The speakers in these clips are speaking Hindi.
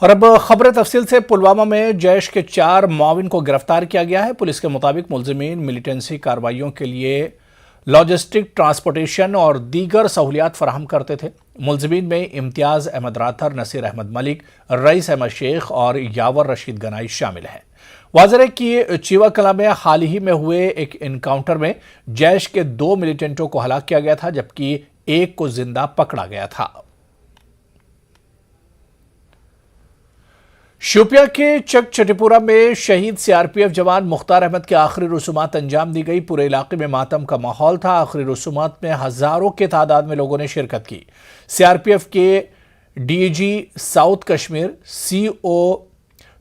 और अब खबर तफसील से। पुलवामा में जैश के 4 मुआविन को गिरफ्तार किया गया है। पुलिस के मुताबिक मुलजिमीन मिलिटेंसी कार्रवाइयों के लिए लॉजिस्टिक, ट्रांसपोर्टेशन और दीगर सहूलियात फराहम करते थे। मुलजिमीन में इम्तियाज अहमद राथर, नसीर अहमद मलिक, रईस अहमद शेख और यावर रशीद गनाई शामिल हैं। वाज़ेह है कि चीवा कला में हाल ही में हुए एक इनकाउंटर में जैश के 2 मिलिटेंटों को हलाक किया गया था, जबकि एक को जिंदा पकड़ा गया था। शोपियां के चक चटीपुरा में शहीद सीआरपीएफ जवान मुख्तार अहमद की आखिरी रसूमात अंजाम दी गई। पूरे इलाके में मातम का माहौल था। आखिरी रसूमात में हजारों के तादाद में लोगों ने शिरकत की। सीआरपीएफ के DG south Kashmir, CO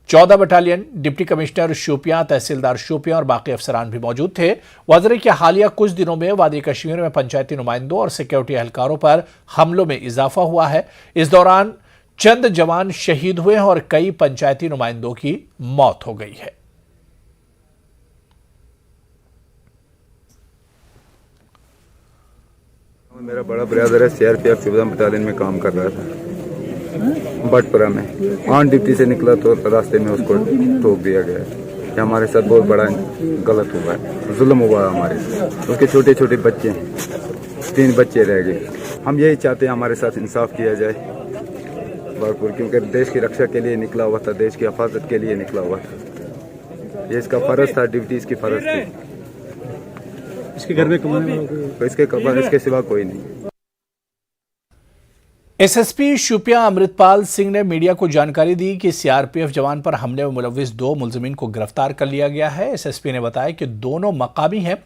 14 battalion, deputy commissioner Shopian, तहसीलदार शोपियां और बाकी अफसरान भी मौजूद थे। वाज़ेह कि हालिया कुछ दिनों में वादी कश्मीर में पंचायती नुमाइंदों और सिक्योरिटी एहलकारों पर हमलों में इजाफा हुआ है। इस दौरान चंद जवान शहीद हुए हैं और कई पंचायती नुमाइंदों की मौत हो गई है। मेरा बड़ा ब्रदर है, सीआरपीएफ 14 बटालियन में काम कर रहा था बटपुरा में। ऑन ड्यूटी से निकला तो रास्ते में उसको ठोक दिया गया। ये हमारे साथ बहुत बड़ा गलत हुआ है, जुल्म हुआ है हमारे साथ। उसके छोटे छोटे बच्चे हैं, 3 बच्चे रह गए। हम यही चाहते हैं हमारे साथ इंसाफ किया जाए भरपूर, क्योंकि देश की रक्षा के लिए निकला हुआ था, देश की हिफाजत के लिए निकला हुआ था। ये इसका फर्ज था, ड्यूटी इसकी फर्ज थी। इसके घर में कमाने वाला इसके सिवा कोई नहीं। एसएसपी शोपियां अमृतपाल सिंह ने मीडिया को जानकारी दी कि सीआरपीएफ जवान पर हमले में मुलविस 2 मुलजिमीन को गिरफ्तार कर लिया गया है। एसएसपी ने बताया कि दोनों मकामी हैं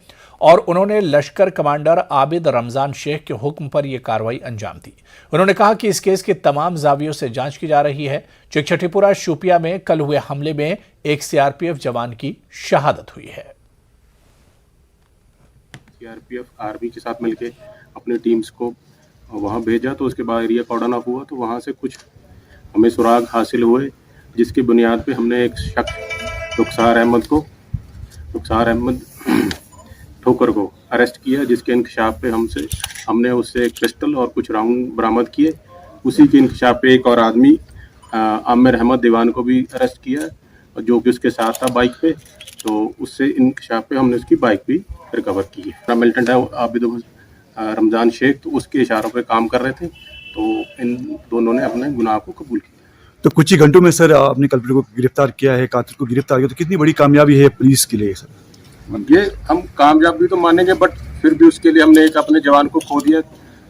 और उन्होंने लश्कर कमांडर आबिद रमजान शेख के हुक्म पर यह कार्रवाई अंजाम दी। उन्होंने कहा कि इस केस के तमाम जावियों से जांच की जा रही है। चकचटीपुरा शोपियां में कल हुए हमले में एक सीआरपीएफ जवान की शहादत हुई है। सीआरपीएफ आर्मी के साथ मिलकर अपने टीम्स को वहां भेजा, तो उसके बाद एरिया कॉर्डन ऑफ हुआ, तो वहां से कुछ हमें सुराग हासिल हुए, जिसकी बुनियाद पे हमने एक शख्स रुखसार अहमद ठोकर को अरेस्ट किया, जिसके इंकशाफ पे हमने उससे क्रिस्टल और कुछ राउंड बरामद किए। उसी के इंकशाफ पे एक और आदमी आमिर अहमद दीवान को भी अरेस्ट किया, जो कि उसके साथ था बाइक पे। तो उससे इंकशाफ पे हमने उसकी बाइक भी रिकवर की है। मिलिटेंट है आबिद रमजान शेख, तो उसके इशारों पे काम कर रहे थे, तो इन दोनों ने अपने गुनाह को कबूल किया। तो कुछ ही घंटों में सर आपने कल्प्रिट को गिरफ्तार किया है, कातिल को गिरफ्तार किया, तो कितनी बड़ी कामयाबी है पुलिस के लिए सर? ये हम कामयाबी तो मानेंगे, बट फिर भी उसके लिए हमने एक अपने जवान को खो दिया।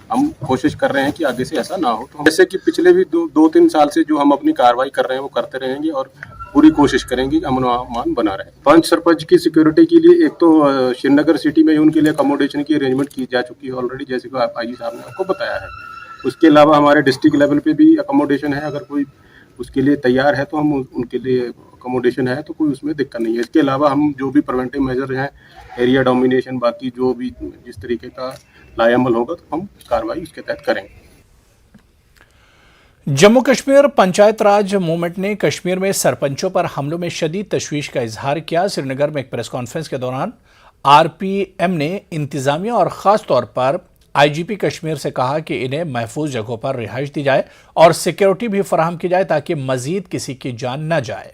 हम कोशिश कर रहे हैं कि आगे से ऐसा ना हो। तो जैसे कि पिछले भी 2-3 साल से जो हम अपनी कार्रवाई कर रहे हैं वो करते रहेंगे और पूरी कोशिश करेंगे कि अमन व अमान बना रहे। पंच सरपंच की सिक्योरिटी के लिए एक तो श्रीनगर सिटी में उनके लिए अकोमोडेशन की अरेंजमेंट की जा चुकी है ऑलरेडी, जैसे कि आईजी साहब ने आपको बताया है। उसके अलावा हमारे डिस्ट्रिक्ट लेवल पे भी अकोमोडेशन है, अगर कोई उसके लिए तैयार है तो हम उनके लिए अकोमोडेशन है, तो कोई उसमें दिक्कत नहीं है। इसके अलावा हम जो भी प्रिवेंटिव मेजर हैं, एरिया डोमिनेशन, बाकी जो भी जिस तरीके का लाएअमल होगा तो हम कार्रवाई उसके तहत करेंगे। जम्मू कश्मीर पंचायत राज मूवमेंट ने कश्मीर में सरपंचों पर हमलों में शदीद तशवीश का इजहार किया। श्रीनगर में एक प्रेस कॉन्फ्रेंस के दौरान आरपीएम ने इंतजामिया और ख़ास तौर पर आईजीपी कश्मीर से कहा कि इन्हें महफूज जगहों पर रिहाइश दी जाए और सिक्योरिटी भी फराहम की जाए ताकि मजीद किसी की जान न जाए।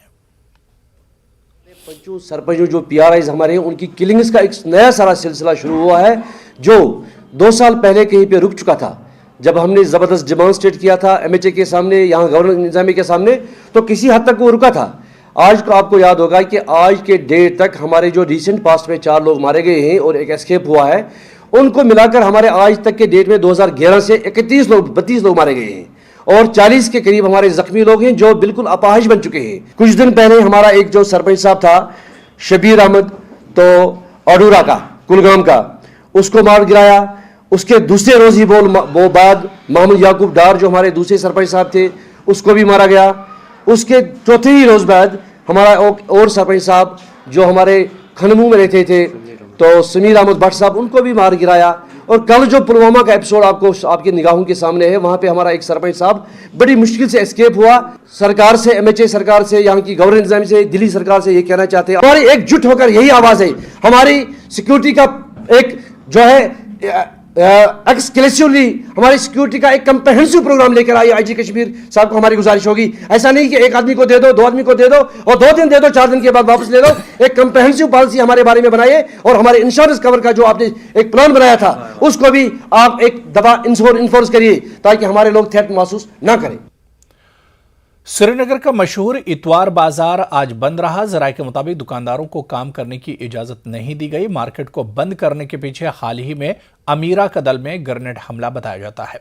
पंचों सरपंचों जो पीआरआईज हमारे हैं, उनकी किलिंग्स का एक नया सारा सिलसिला शुरू हुआ है, जो 2 साल पहले कहीं पे रुक चुका था। जब हमने ज़बरदस्त डिमॉन्स्ट्रेट किया था एमएचए के सामने, यहाँ गवर्नर इंतजामी के सामने, तो किसी हद तक वो रुका था। आज को आपको याद होगा कि आज के डेट तक हमारे जो रिसेंट पास्ट में 4 लोग मारे गए हैं और एक एस्केप हुआ है, उनको मिलाकर हमारे आज तक के डेट में 2011 से 32 लोग मारे गए हैं और 40 के करीब हमारे जख्मी लोग हैं जो बिल्कुल अपाहिज बन चुके हैं। कुछ दिन पहले हमारा एक जो सरपंच साहब था शबीर अहमद, तो अडूरा का, कुलगाम का, उसको मार गिराया। उसके दूसरे रोज ही वो बाद मोहम्मद याकूब डार जो हमारे दूसरे सरपंच साहब थे, उसको भी मारा गया। उसके चौथे ही रोज बाद हमारा और सरपंच साहब जो हमारे खनमू में रहते थे, तो समीर अहमद भट्ट साहब, उनको भी मार गिराया। और कल जो पुलवामा का एपिसोड आपकी निगाहों के सामने है, वहां पे हमारा एक सरपंच साहब बड़ी मुश्किल से एस्केप हुआ। सरकार से, एमएचए सरकार से, यहाँ की गवर्नर इंतजामी से, दिल्ली सरकार से ये कहना चाहते हैं, हमारी एकजुट होकर यही आवाज है। हमारी सिक्योरिटी का एक जो है एक्सक्लूसिवली हमारी सिक्योरिटी का एक कंप्रहेंसिव प्रोग्राम लेकर आई आईजी कश्मीर साहब को हमारी गुजारिश होगी। ऐसा नहीं कि एक आदमी को दे दो, 2 आदमी को दे दो और 2 दिन दे दो, 4 दिन के बाद वापस ले लो। एक कंप्रहेंसिव पॉलिसी हमारे बारे में बनाइए और हमारे इंश्योरेंस कवर का जो आपने एक प्लान बनाया था उसको भी आप एक दफा इन्फोर्स करिए ताकि हमारे लोग थ्रेट महसूस ना करें। श्रीनगर का मशहूर इतवार बाजार आज बंद रहा। जराये के मुताबिक दुकानदारों को काम करने की इजाजत नहीं दी गई। मार्केट को बंद करने के पीछे हाल ही में अमीरा का दल में ग्रेनेड हमला बताया जाता है,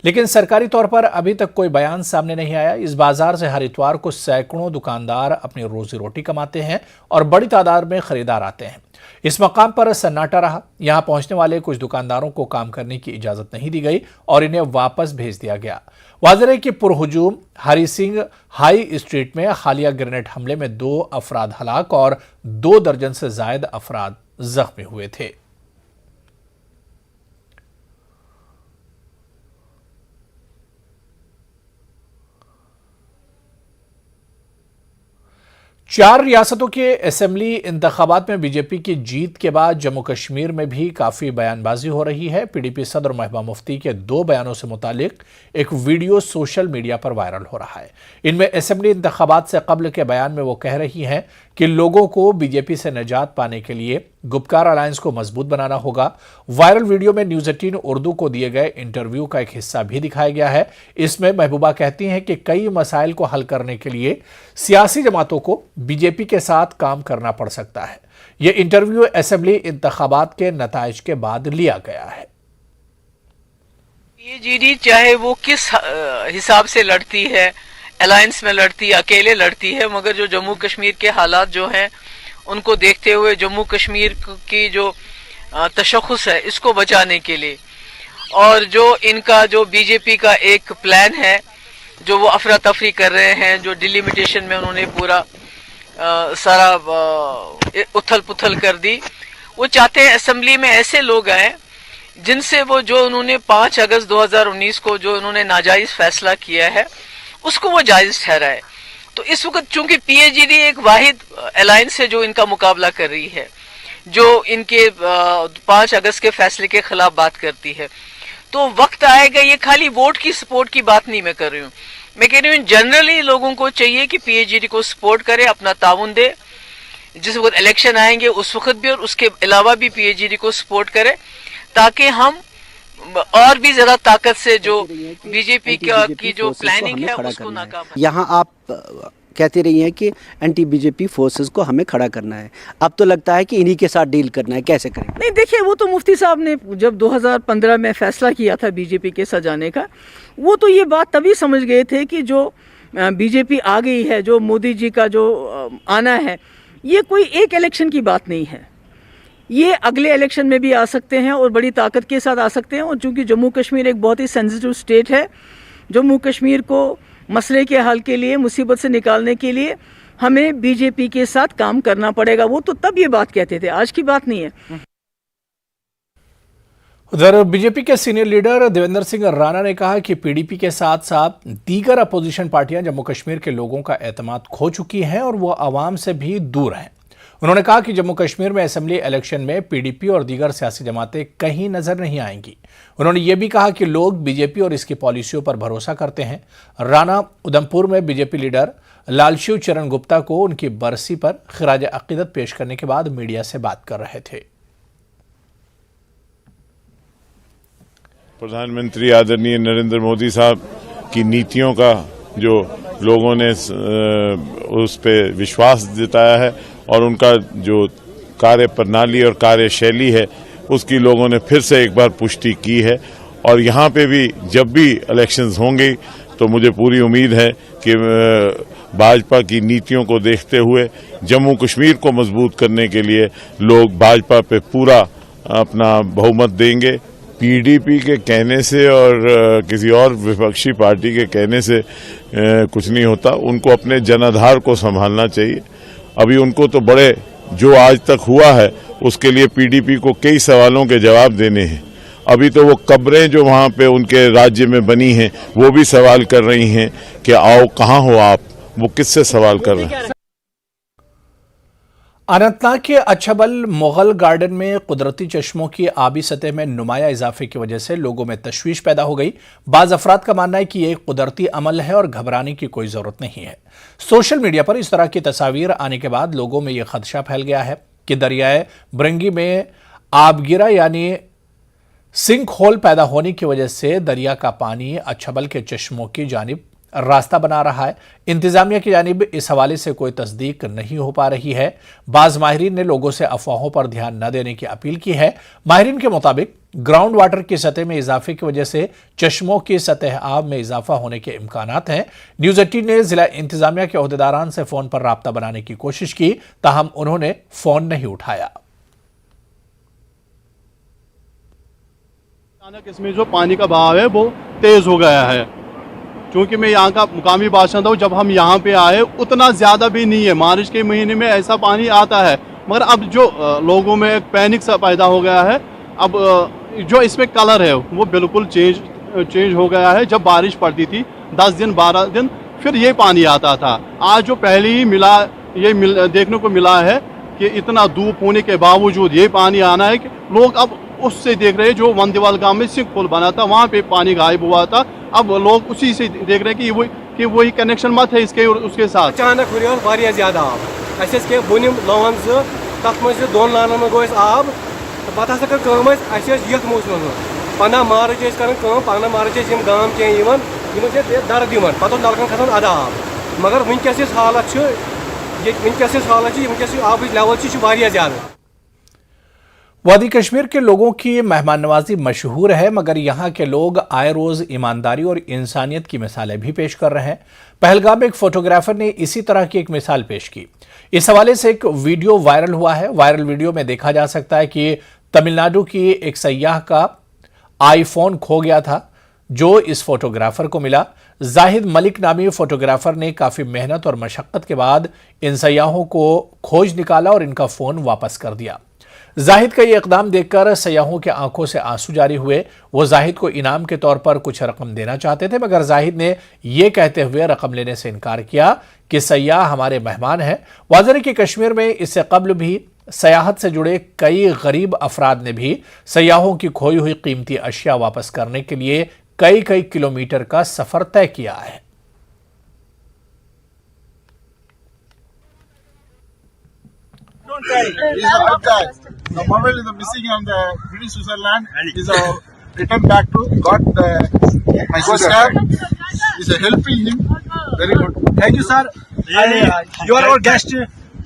लेकिन सरकारी तौर पर अभी तक कोई बयान सामने नहीं आया। इस बाजार से हर इतवार को सैकड़ों दुकानदार अपनी रोजी रोटी कमाते हैं और बड़ी तादाद में खरीदार आते हैं। इस मकाम पर सन्नाटा रहा। यहां पहुंचने वाले कुछ दुकानदारों को काम करने की इजाजत नहीं दी गई और इन्हें वापस भेज दिया गया। वाज़ेह है कि पुरहुजूम हरी सिंह हाई स्ट्रीट में हालिया ग्रेनेड हमले में 2 अफराद हलाक और 2 दर्जन से जायद अफराद जख्मी हुए थे। चार रियासतों के असेंबली इंतखाबात में बीजेपी की जीत के बाद जम्मू कश्मीर में भी काफी बयानबाजी हो रही है। पीडीपी सदर महबूबा मुफ्ती के 2 बयानों से मुतालिक एक वीडियो सोशल मीडिया पर वायरल हो रहा है। इनमें असेंबली इंतखाबात से कब्ल के बयान में वो कह रही हैं कि लोगों को बीजेपी से निजात पाने के लिए गुपकार अलायंस को मजबूत बनाना होगा। वायरल वीडियो में न्यूज 18 उर्दू को दिए गए इंटरव्यू का एक हिस्सा भी दिखाया गया है। इसमें महबूबा कहती हैं कि कई मसाइल को हल करने के लिए सियासी जमातों को बीजेपी के साथ काम करना पड़ सकता है। यह इंटरव्यू असेंबली इंतखाबात के नताइज के बाद लिया गया है। पीएजीडी चाहे वो किस हिसाब से लड़ती है, अलायंस में लड़ती है, अकेले लड़ती है, मगर जो जम्मू कश्मीर के हालात जो हैं उनको देखते हुए जम्मू कश्मीर की जो तशख़्ख़ुस है इसको बचाने के लिए और जो इनका जो बीजेपी का एक प्लान है जो वो अफरा तफरी कर रहे हैं, जो डिलिमिटेशन में उन्होंने पूरा सारा उथल पुथल कर दी। वो चाहते हैं असेंबली में ऐसे लोग आए जिनसे वो जो उन्होंने 5 अगस्त 2019 को जो उन्होंने नाजायज फैसला किया है उसको वो जायज ठहराए। तो इस वक्त चूंकि पीएजीडी एक वाहिद अलायंस है जो इनका मुकाबला कर रही है, जो इनके 5 अगस्त के फैसले के खिलाफ बात करती है, तो वक्त आएगा। ये खाली वोट की सपोर्ट की बात नहीं मैं कर रही हूँ, मैं कह रही हूँ जनरली लोगों को चाहिए कि पीएजीडी को सपोर्ट करे, अपना ताउन दे। जिस वक्त इलेक्शन आएंगे उस वक्त भी और उसके अलावा भी पीएजीडी को सपोर्ट करे ताकि हम और भी ज्यादा ताकत से जो बीजेपी की जो प्लानिंग है उसको नाकाम। यहाँ आप कहते रही हैं कि एंटी बीजेपी फोर्सेस को हमें खड़ा करना है, अब तो लगता है कि इन्हीं के साथ डील करना है, कैसे करें? नहीं देखिए, वो तो मुफ्ती साहब ने जब 2015 में फैसला किया था बीजेपी के साथ जाने का, वो तो ये बात तभी समझ गए थे कि जो बीजेपी आ गई है, जो मोदी जी का जो आना है, ये कोई एक इलेक्शन की बात नहीं है, ये अगले इलेक्शन में भी आ सकते हैं और बड़ी ताकत के साथ आ सकते हैं। और चूंकि जम्मू कश्मीर एक बहुत ही सेंसिटिव स्टेट है, जम्मू कश्मीर को मसले के हल के लिए, मुसीबत से निकालने के लिए हमें बीजेपी के साथ काम करना पड़ेगा। वो तो तब ये बात कहते थे, आज की बात नहीं है। उधर बीजेपी के सीनियर लीडर देवेंद्र सिंह राणा ने कहा कि पीडीपी के साथ साथ दीगर अपोजिशन पार्टियां जम्मू कश्मीर के लोगों का एतमाद खो चुकी हैं और वो आवाम से भी दूर हैं। उन्होंने कहा कि जम्मू कश्मीर में असेंबली इलेक्शन में पीडीपी और दीगर सियासी जमातें कहीं नजर नहीं आएंगी। उन्होंने ये भी कहा कि लोग बीजेपी और इसकी पॉलिसियों पर भरोसा करते हैं। राणा उधमपुर में बीजेपी लीडर लालशिव चरण गुप्ता को उनकी बरसी पर खिराज अकीदत पेश करने के बाद मीडिया से बात कर रहे थे। प्रधानमंत्री आदरणीय नरेंद्र मोदी साहब की नीतियों का जो लोगों ने उस पर विश्वास जताया है और उनका जो कार्य प्रणाली और कार्यशैली है उसकी लोगों ने फिर से एक बार पुष्टि की है। और यहाँ पे भी जब भी इलेक्शंस होंगे तो मुझे पूरी उम्मीद है कि भाजपा की नीतियों को देखते हुए जम्मू कश्मीर को मजबूत करने के लिए लोग भाजपा पे पूरा अपना बहुमत देंगे। पीडीपी के कहने से और किसी और विपक्षी पार्टी के कहने से कुछ नहीं होता, उनको अपने जनाधार को संभालना चाहिए। अभी उनको तो बड़े जो आज तक हुआ है उसके लिए पीडीपी को कई सवालों के जवाब देने हैं। अभी तो वो कब्रें जो वहाँ पे उनके राज्य में बनी हैं वो भी सवाल कर रही हैं कि आओ कहाँ हो आप, वो किससे सवाल कर रहे हैं। अनंतनाग के अच्छबल मुगल गार्डन में कुदरती चश्मों की आबी सतह में नुमाया इजाफे की वजह से लोगों में तशवीश पैदा हो गई। बाज अफराद का मानना है कि यह एक कुदरती अमल है और घबराने की कोई जरूरत नहीं है। सोशल मीडिया पर इस तरह की तस्वीर आने के बाद लोगों में यह खदशा फैल गया है कि दरियाए ब्रंगी में आबगिरा यानी सिंक होल पैदा होने की वजह से दरिया का पानी अच्छबल के चश्मों की जानिब रास्ता बना रहा है। इंतजामिया की जानिब इस हवाले से कोई तस्दीक नहीं हो पा रही है। बाज माहिरीन ने लोगों से अफवाहों पर ध्यान न देने की अपील की है। माहिरीन के मुताबिक ग्राउंड वाटर की सतह में इजाफे की वजह से चश्मों की सतह आब में इजाफा होने के इम्कानात हैं। न्यूज 18 ने जिला इंतजामिया के ओहदेदारान से फोन पर राब्ता बनाने की कोशिश की, ताहम उन्होंने फोन नहीं उठाया। अचानक इसमें जो पानी का बहाव है वो तेज हो गया है। क्योंकि मैं यहाँ का मुकामी बाशिंदा हूँ, जब हम यहाँ पे आए उतना ज़्यादा भी नहीं है। मार्च के महीने में ऐसा पानी आता है, मगर अब जो लोगों में एक पैनिक सा पैदा हो गया है। अब जो इसमें कलर है वो बिल्कुल चेंज हो गया है। जब बारिश पड़ती थी 10 दिन 12 दिन फिर ये पानी आता था। आज जो पहले ही देखने को मिला है कि इतना धूप होने के बावजूद ये पानी आना है कि लोग अब उससे देख रहे हैं। जो वंदेवाल गांव में सिंक पुल बना था वहाँ पे पानी गायब हुआ था, अब लोग उसी से देख रहे हैं कि वही कनेक्शन मत है इसके और उसके साथ। अचानक हुआ ज्यादा आब अस बुनिम लवन तथ मज दोन लानन में गो आब तो पता हसा कर यथ मौसम में 15 मार्च कर 15 मार्च गांव कह दर दिवन पता नलकन खसान अदा आब, मगर वनकस हालत वनकस आब लेवल ज्यादा। वादी कश्मीर के लोगों की मेहमान नवाजी मशहूर है, मगर यहाँ के लोग आए रोज ईमानदारी और इंसानियत की मिसालें भी पेश कर रहे हैं। पहलगाम में एक फोटोग्राफर ने इसी तरह की एक मिसाल पेश की। इस हवाले से एक वीडियो वायरल हुआ है। वायरल वीडियो में देखा जा सकता है कि तमिलनाडु की एक सयाह का आईफोन खो गया था, जो इस फोटोग्राफर को मिला। जाहिद मलिक नामी फोटोग्राफर ने काफी मेहनत और मशक्कत के बाद इन सयाहों को खोज निकाला और इनका फोन वापस कर दिया। जाहिद का ये इकदाम देखकर सयाहों के आंखों से आंसू जारी हुए। वो जाहिद को इनाम के तौर पर कुछ रकम देना चाहते थे, मगर जाहिद ने यह कहते हुए रकम लेने से इनकार किया कि सयाह हमारे मेहमान हैं। वाज़ेह कि कश्मीर में इससे कबल भी सयाहत से जुड़े कई गरीब अफराद ने भी सयाहों की खोई हुई कीमती अशिया वापस करने के लिए कई किलोमीटर का सफर तय किया है। He's a good guy. The mobile is missing on the British Switzerland. He's a return back to got my sister. He's helping him. Very good. Thank you, sir. You are our guest.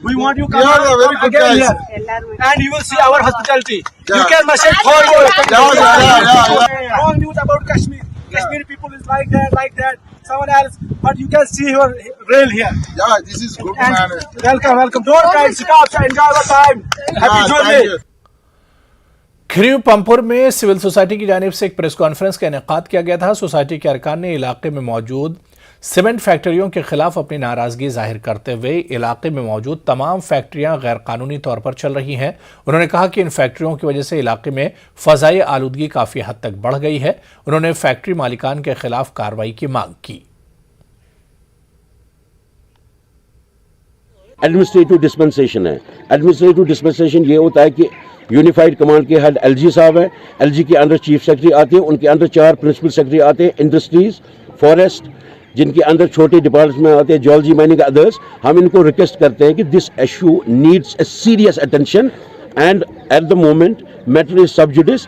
We want you You are a very good again guy. here, and you will see our hospitality. Yeah. You can message for you. Yeah. Wrong news about Kashmir. Kashmiri people is like that. Someone else, but you can see your real here. Yeah, this is good, And man. welcome. Don't guys, stop, enjoy the time. Happy Thank journey. you. खरीव पंपुर में सिविल सोसाइटी की जानिब से एक प्रेस कॉन्फ्रेंस का इनेकाद किया गया था। सोसाइटी के अरकान ने इलाके में मौजूद सीमेंट फैक्ट्रियों के खिलाफ अपनी नाराजगी जाहिर करते हुए इलाके में मौजूद तमाम फैक्ट्रियां गैर कानूनी तौर पर चल रही हैं। उन्होंने कहा कि इन फैक्ट्रियों की वजह से इलाके में फ़ज़ाई आलूदगी काफ़ी हद तक बढ़ गई है। उन्होंने फैक्ट्री मालिकान के खिलाफ कार्रवाई की मांग की। एडमिनिस्ट्रेटिव डिस्पेंसेशन है। एडमिनिस्ट्रेटिव डिस्पेंसेशन ये होता है कि यूनिफाइड कमांड के हेड एलजी साहब हैं, एलजी के अंडर चीफ सेक्रेटरी आते हैं, उनके अंडर 4 प्रिंसिपल सेक्रेटरी आते हैं, इंडस्ट्रीज, फॉरेस्ट, जिनके अंदर छोटे डिपार्टमेंट आते हैं, जियोलॉजी, माइनिंग, अदर्स। हम इनको रिक्वेस्ट करते हैं कि this issue needs a serious attention and at the moment matter is sub judice.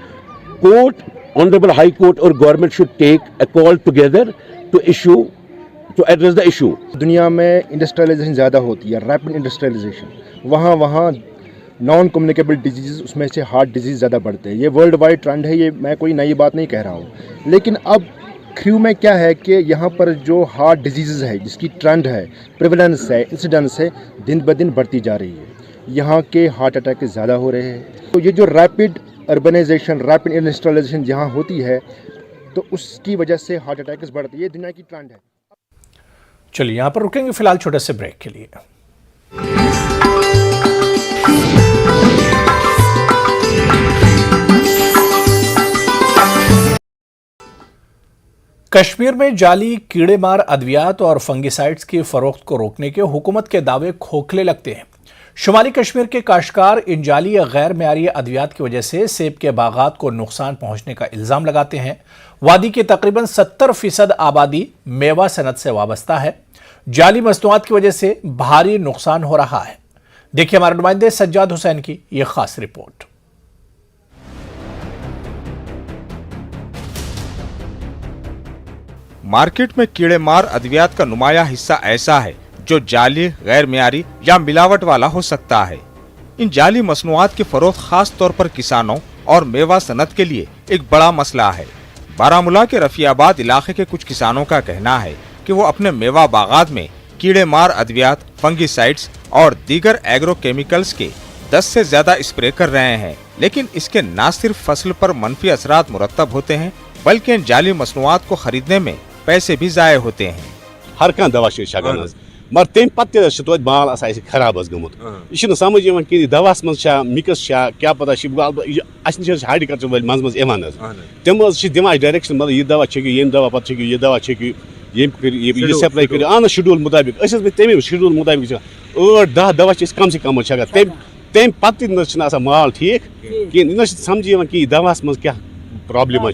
Court, honourable high court और government should take a call together to address the issue. दुनिया में इंडस्ट्रियलाइजेशन ज़्यादा होती है, रैपिड इंडस्ट्रियलाइजेशन। वहाँ नॉन कम्युनिकेबल डिजीज़, उसमें से हार्ट डिजीज़ ज़्यादा बढ़ते हैं। ये वर्ल्ड वाइड ट्रेंड है, ये मैं कोई नई बात नहीं कह रहा हूँ। लेकिन अब खरीव में क्या है कि यहाँ पर जो हार्ट डिजीज़ है, जिसकी ट्रेंड है, प्रिवलेंस है, इंसिडेंस है, दिन ब दिन बढ़ती जा रही है। यहाँ के हार्ट अटैक ज़्यादा हो रहे हैं। तो ये जो रैपिड अर्बनाइजेशन, रैपिड इंडस्ट्रियलाइजेशन जहाँ होती है, तो उसकी वजह से हार्ट अटैक बढ़ती है। ये दुनिया की ट्रेंड है। चलिए यहाँ पर रुकेंगे फिलहाल छोटे से ब्रेक के लिए। कश्मीर में जाली कीड़ेमार अद्वियात और फंगिसाइड्स की फरोख्त को रोकने के हुकूमत के दावे खोखले लगते हैं। शुमाली कश्मीर के काश्तकार इन जाली या गैर मेयारी अद्वियात की वजह से सेब के बागात को नुकसान पहुंचने का इल्जाम लगाते हैं। वादी की तकरीबन 70% आबादी मेवा सनत से वाबस्ता है। जाली मसनूआत की वजह से भारी नुकसान हो रहा है। देखिए हमारे नुमाइंदे सज्जाद हुसैन की यह खास रिपोर्ट। मार्केट में कीड़े मार अद्वियात का नुमाया हिस्सा ऐसा है जो जाली, गैर मियारी या मिलावट वाला हो सकता है। इन जाली मसनूआत की फरोख्त खास तौर पर किसानों और मेवा सनत के लिए एक बड़ा मसला है। बारामूला के रफियाबाद इलाके के कुछ किसानों का कहना है कि वो अपने मेवा बागात में कीड़े मार अद्वियात, फंगिसाइड्स और दीगर एग्रो केमिकल्स के 10 से ज्यादा स्प्रे कर रहे हैं, लेकिन इसके न सिर्फ फसल पर मनफी असरात मुरतब होते हैं बल्कि इन जाली मसनूआत को खरीदने में पैसे भी जाये होते हैं। हर कह दवा मगर तम पे माल खराब गुत यह समझ कि दवा मज मिक्स क्या पता हार्टिकल्चर वाल मज तम दिवान डायरेक्शन मतलब यह दवा छो ये दवा पे छो यह दवा छो ये सप्लाई कर आन शेड्यूल मुताबिक तमें शेड्यूल मुताबिक 8-10 दवा कम से कम छान तम पे माल ठीक कह समझ कि दवा मज क्या प्रॉब्लम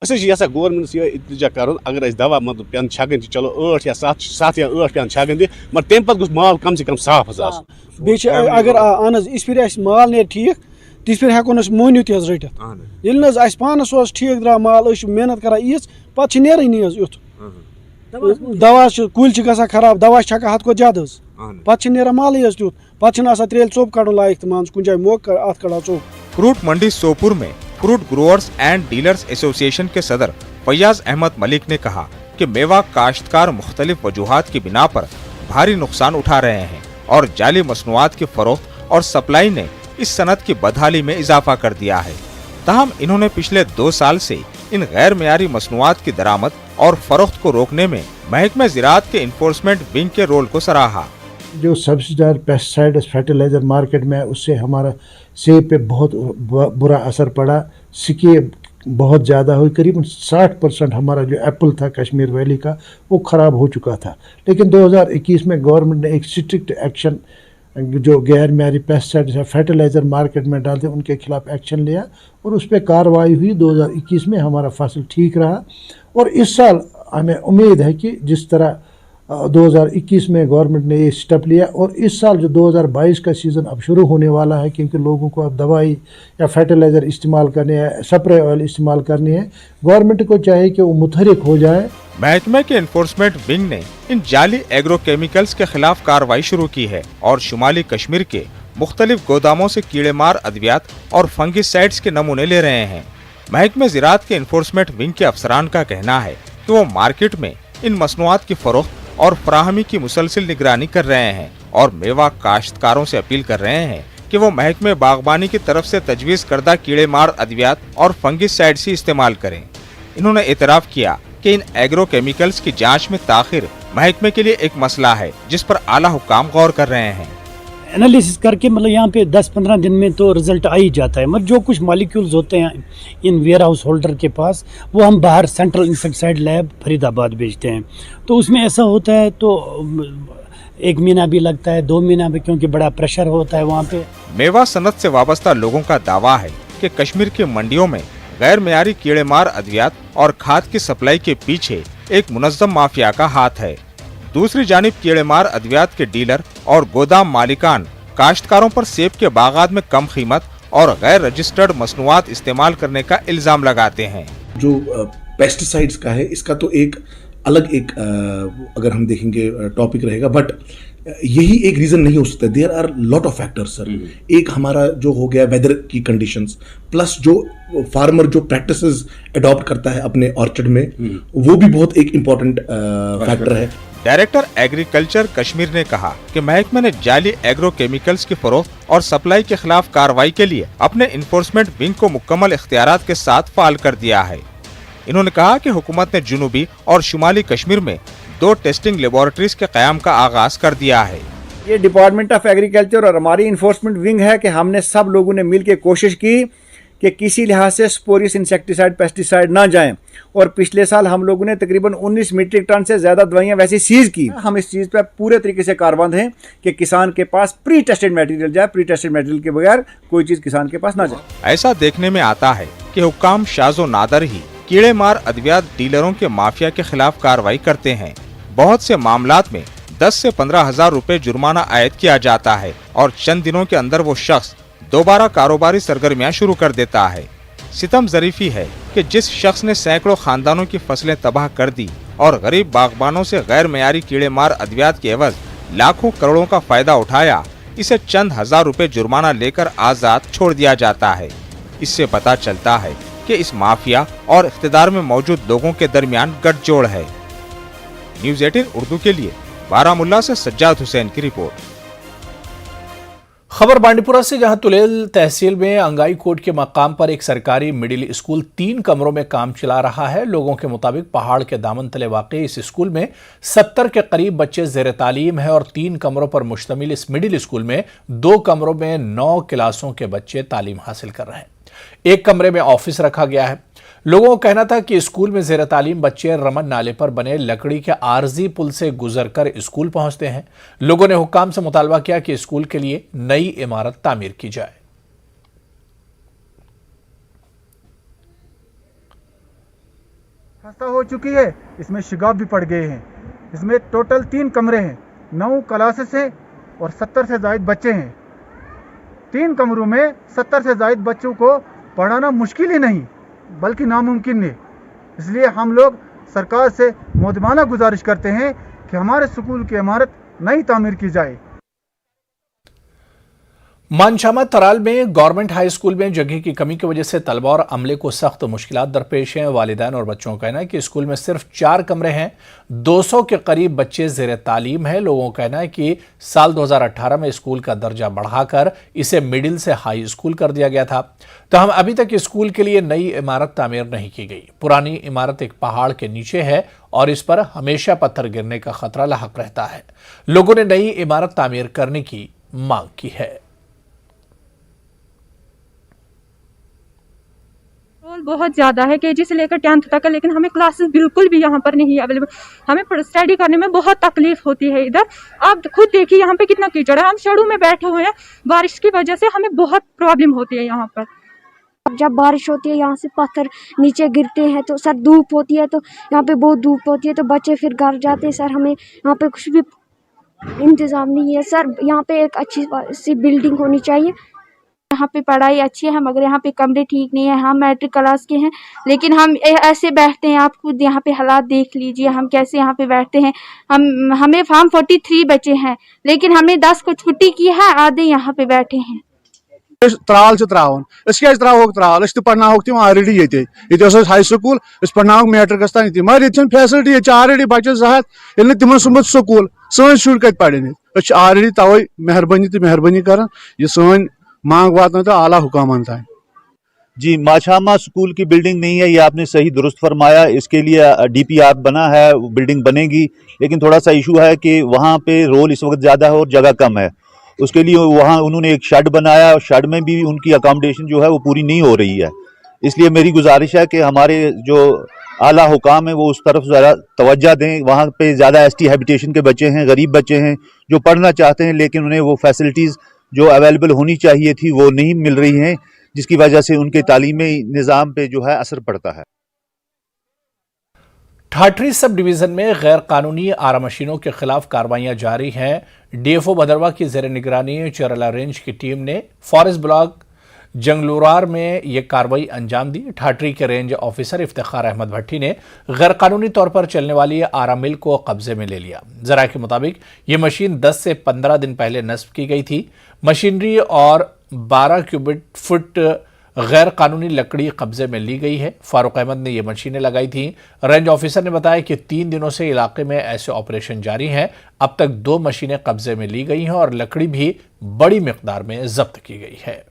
यसा गवर्नमेंट इल्तिजा कर अगर दवा मतलब पे छकन चलो 8 या 7 या 8 पे छकन मगर तम पे माल कम से कम साफ अगर अगर माल ने ठीक तिस पे हेको मोहनी तज रटित पानस ठीक द्रा माल मेहनत कर ईज पे नेरन युथ दवा कुल गसा खराब दवा छका हद को ज्यादा पे नेरान माल तुत पे त्रेल चोप कड़ लायक मान कुछ जाए मोक अत कड़ा चोप। फ्रूट मंडी सोपुर में fruit growers and dealers association के सदर फैयाज अहमद मलिक ने कहा कि मेवा काश्तकार मुख्तलिफ वजूहात की बिना पर भारी नुकसान उठा रहे हैं और जाली मसनूआत की फरोख्त और सप्लाई ने इस सनत की बदहाली में इजाफा कर दिया है। ताहम इन्होंने पिछले 2 साल से इन गैर मेयारी मसनूआत की दरामद और फरोख्त को रोकने में महकमे ज़राअत के इन्फोर्समेंट विंग के रोल को सराहा। जो सब्सिडाइज्ड पेस्टिसाइड्स फर्टिलाइजर मार्केट में उससे हमारा सेब पे बहुत बुरा असर पड़ा। सिके बहुत ज़्यादा हुई, करीबन 60% हमारा जो एप्पल था कश्मीर वैली का वो ख़राब हो चुका था। लेकिन 2021 में गवर्नमेंट ने एक स्ट्रिक्ट एक्शन जो गैर मेयारी पेस्टिसाइड्स या फर्टिलाइज़र मार्केट में डालते उनके खिलाफ एक्शन लिया और उस पर कार्रवाई हुई। 2021 में हमारा फसल ठीक रहा और इस साल हमें उम्मीद है कि जिस तरह 2021 में गवर्नमेंट ने ये स्टेप लिया और इस साल जो 2022 का सीज़न अब शुरू होने वाला है क्योंकि लोगों को अब दवाई या फर्टिलाइज़र इस्तेमाल करने है, स्प्रे ऑयल इस्तेमाल करनी है, गवर्नमेंट को चाहिए कि वो मुतहरिक हो जाए। महकमे के इन्फोर्समेंट विंग ने इन जाली एग्रो केमिकल्स के खिलाफ कार्रवाई शुरू की है और शुमाली कश्मीर के मुख्तलिफ गोदामों से कीड़े मार अद्वियात और फंगिसाइड्स के नमूने ले रहे हैं। महकमे ज़राअत के इन्फोर्समेंट विंग के अफसरान का कहना है कि वो मार्केट में इन मसनूआत की फरोख्त और फराहमी की मुसलसिल निगरानी कर रहे हैं और मेवा काश्तकारों से अपील कर रहे हैं कि वो महकमे बागबानी की तरफ से तजवीज़ करदा कीड़े मार अद्वियात और फंगिसाइड्स ही इस्तेमाल करें। इन्होंने एतराफ़ किया कि इन एग्रो केमिकल्स की जांच में ताखिर महकमे के लिए एक मसला है जिस पर आला हुक्काम गौर कर रहे हैं। एनालिसिस करके मतलब यहाँ पे 10-15 दिन में तो रिजल्ट आ ही जाता है, मगर जो कुछ मॉलिक्यूल्स होते हैं इन वेयर हाउस होल्डर के पास वो हम बाहर सेंट्रल इंसेक्टिसाइड लैब फरीदाबाद भेजते हैं। तो उसमें ऐसा होता है तो 1 महीना भी लगता है, 2 महीना भी, क्योंकि बड़ा प्रेशर होता है वहाँ पे। मेवा सनत से वाबस्ता लोगों का दावा है कि कश्मीर की मंडियों में गैर मेयारी कीड़े मार अद्वियात और खाद की सप्लाई के पीछे एक मुनज़्ज़म माफिया का हाथ है। दूसरी जानिब कीड़े मार अद्वियात के डीलर और गोदाम मालिकान काश्तकारों पर सेब के बागात में कम कीमत और गैर रजिस्टर्ड मसनूआत इस्तेमाल करने का इल्जाम लगाते हैं। जो पेस्टिसाइड्स का है इसका तो एक अलग अगर हम देखेंगे टॉपिक रहेगा, बट यही एक रीजन नहीं हो सकता। There are lot of factors sir. एक हमारा जो हो गया वेदर की कंडीशंस, प्लस जो फार्मर जो प्रैक्टिसेस अडॉप्ट करता है अपने ऑर्चर्ड में, वो भी बहुत एक इम्पोर्टेंट फैक्टर है। डायरेक्टर एग्रीकल्चर कश्मीर ने कहा कि महकमे ने जाली एग्रो केमिकल्स की फरोख्त और सप्लाई के खिलाफ कार्रवाई के लिए अपने इन्फोर्समेंट विंग को मुकम्मल इख्तियारात के साथ फाल कर दिया है। इन्होंने कहा कि हुकूमत ने जुनूबी और शुमाली कश्मीर में 2 टेस्टिंग लेबोरेटरीज के क़याम का आगाज कर दिया है। ये डिपार्टमेंट ऑफ एग्रीकल्चर और हमारी इन्फोर्समेंट विंग है कि हमने सब लोगों ने मिल के कोशिश की कि किसी लिहाज से स्पोरियस इंसेक्टिसाइड पेस्टिसाइड ना जाएं। और पिछले साल हम लोगों ने तकरीबन 19 मीट्रिक टन से ज़्यादा दवाइयाँ वैसे सीज की। हम इस चीज़ पर पूरे तरीके से कारबंद हैं कि किसान के पास प्री टेस्टेड मटेरियल जाए, प्री टेस्टेड मटेरियल के बगैर कोई चीज़ किसान के पास ना जाए। ऐसा देखने में आता है कि हुक्काम शाजो नादर ही कीड़े मार अद्वियात डीलरों के माफिया के खिलाफ कार्रवाई करते हैं। बहुत से मामलात में 10 से 15 हजार रुपए जुर्माना आयद किया जाता है और चंद दिनों के अंदर वो शख्स दोबारा कारोबारी सरगर्मियां शुरू कर देता है। सितम ज़रीफी है कि जिस शख्स ने सैकड़ों खानदानों की फसलें तबाह कर दी और गरीब बागबानों से गैर मयारी कीड़े मार अद्वियात के एवज लाखों करोड़ों का फायदा उठाया, इसे चंद हजार रुपए जुर्माना लेकर आजाद छोड़ दिया जाता है। इससे पता चलता है कि इस माफिया और इख्तिदार में मौजूद लोगों के दरमियान गठजोड़ है। न्यूज़ 18 उर्दू के लिए बारामुल्ला से सज्जाद हुसैन की रिपोर्ट। खबर बांडीपुरा से, जहां तुलेल तहसील में अंगाई कोट के मकाम पर एक सरकारी मिडिल स्कूल 3 कमरों में काम चला रहा है। लोगों के मुताबिक पहाड़ के दामन तले वाक़ई इस स्कूल में 70 के करीब बच्चे ज़ेर तालीम है और 3 कमरों पर मुश्तमिल इस मिडिल स्कूल में 2 कमरों में 9 क्लासों के बच्चे तालीम हासिल कर रहे हैं। एक कमरे में ऑफिस रखा गया है। लोगों का कहना था कि स्कूल में ज़ेर तालीम बच्चे रमन नाले पर बने लकड़ी के आरजी पुल से गुजरकर स्कूल पहुंचते हैं। लोगों ने हुक्काम से मुतालबा किया कि स्कूल के लिए नई इमारत तामीर की जाए। खस्ता हो चुकी है, इसमें शिगाब भी पड़ गए हैं। इसमें टोटल 3 कमरे हैं, 9 क्लासेस हैं और 70 से ज़ायद बच्चे हैं। 3 कमरों में 70 से ज़ायद बच्चों को पढ़ाना मुश्किल ही नहीं बल्कि नामुमकिन है। इसलिए हम लोग सरकार से मोदमाना गुजारिश करते हैं कि हमारे स्कूल की इमारत नई तामीर की जाए। मानशामा तराल में गवर्नमेंट हाई स्कूल में जगह की कमी की वजह से तलबा और अमले को सख्त मुश्किलात दरपेश हैं। वालिदैन और बच्चों का कहना है कि स्कूल में सिर्फ 4 कमरे हैं, 200 के करीब बच्चे ज़ेर तालीम है। लोगों का कहना है कि साल 2018 में स्कूल का दर्जा बढ़ाकर इसे मिडिल से हाई स्कूल कर दिया गया था, तहम अभी तक स्कूल के लिए नई इमारत तामीर नहीं की गई। पुरानी इमारत एक पहाड़ के नीचे है और इस पर हमेशा पत्थर गिरने का खतरा लाहक रहता है। लोगों ने नई इमारत तामीर करने की मांग की है। बहुत ज़्यादा है, केजी से लेकर 10th तक है, लेकिन हमें क्लासेस बिल्कुल भी यहाँ पर नहीं अवेलेबल। हमें स्टडी करने में बहुत तकलीफ होती है इधर। आप खुद देखिए यहाँ पे कितना कीचड़ है, हम सड़कों में बैठे हुए हैं। बारिश की वजह से हमें बहुत प्रॉब्लम होती है यहाँ पर। जब बारिश होती है यहाँ से पत्थर नीचे गिरते हैं तो सर धूप होती है, तो यहाँ पे बहुत धूप होती है तो बच्चे फिर घर जाते हैं। सर हमें यहाँ पे कुछ भी इंतज़ाम नहीं है। सर यहाँ पे एक अच्छी सी बिल्डिंग होनी चाहिए। यहाँ पे पढ़ाई अच्छी है मगर यहाँ पे कमरे ठीक नहीं है। हम मैट्रिक क्लास के हैं लेकिन हम ऐसे बैठते हैं। आप खुद यहाँ पे हालात देख लीजिए, हम कैसे यहाँ पे बैठते हैं। हमें फार्म 43 बचे हैं लेकिन हमने 10 को छुट्टी की है, आधे यहाँ पे बैठे हैं। त्राल त्रावन क्या त्रावोक त्राल पढ़ना तम ऑलरेडी ये हाई स्कूल पढ़ना मैट्रिकस तान मगर ये फैसिलिटी ऑलरेडी बच्चे 7 तिम सुमुत स्कूल सन शुर कत पढ़न ऑलरेडी तवे मेहरबानी कर ये सन मांग वात आला हुकामन तान। जी, माछामा स्कूल की बिल्डिंग नहीं है, ये आपने सही दुरुस्त फरमाया। इसके लिए DPR बना है, बिल्डिंग बनेगी, लेकिन थोड़ा सा इशू है कि वहाँ पे रोल इस वक्त ज़्यादा है और जगह कम है। उसके लिए वहाँ उन्होंने एक शेड बनाया और शेड में भी उनकी अकोमोडेशन जो है वो पूरी नहीं हो रही है। इसलिए मेरी गुजारिश है कि हमारे जो आला हुकाम है वो उस तरफ ज़रा तवज्जो दें। वहाँ पे ज़्यादा ST हैबिटेशन के बच्चे हैं, गरीब बच्चे हैं जो पढ़ना चाहते हैं, लेकिन उन्हें वो फैसिलिटीज़ जो अवेलेबल होनी चाहिए थी वो नहीं मिल रही हैं, जिसकी वजह से उनके तालीमी निज़ाम पे जो है असर पड़ता है। ठाठरी सब डिवीजन में गैर कानूनी आरा मशीनों के खिलाफ कार्रवाइयां जारी हैं। DFO भदरवा की ज़ेर निगरानी चरला रेंज की टीम ने फॉरेस्ट ब्लॉक जंगलूरार में यह कार्रवाई अंजाम दी। ठाठरी के रेंज ऑफिसर इफ्तिखार अहमद भट्टी ने गैर कानूनी तौर पर चलने वाली आरा मिल को कब्जे में ले लिया। जरा के मुताबिक ये मशीन 10 से 15 दिन पहले नस्ब की गई थी। मशीनरी और 12 क्यूबिक फुट गैर कानूनी लकड़ी कब्जे में ली गई है। फारूक अहमद ने ये मशीनें लगाई थी। रेंज ऑफिसर ने बताया कि 3 दिनों से इलाके में ऐसे ऑपरेशन जारी हैं। अब तक 2 मशीनें कब्जे में ली गई हैं और लकड़ी भी बड़ी मिकदार में जब्त की गई है।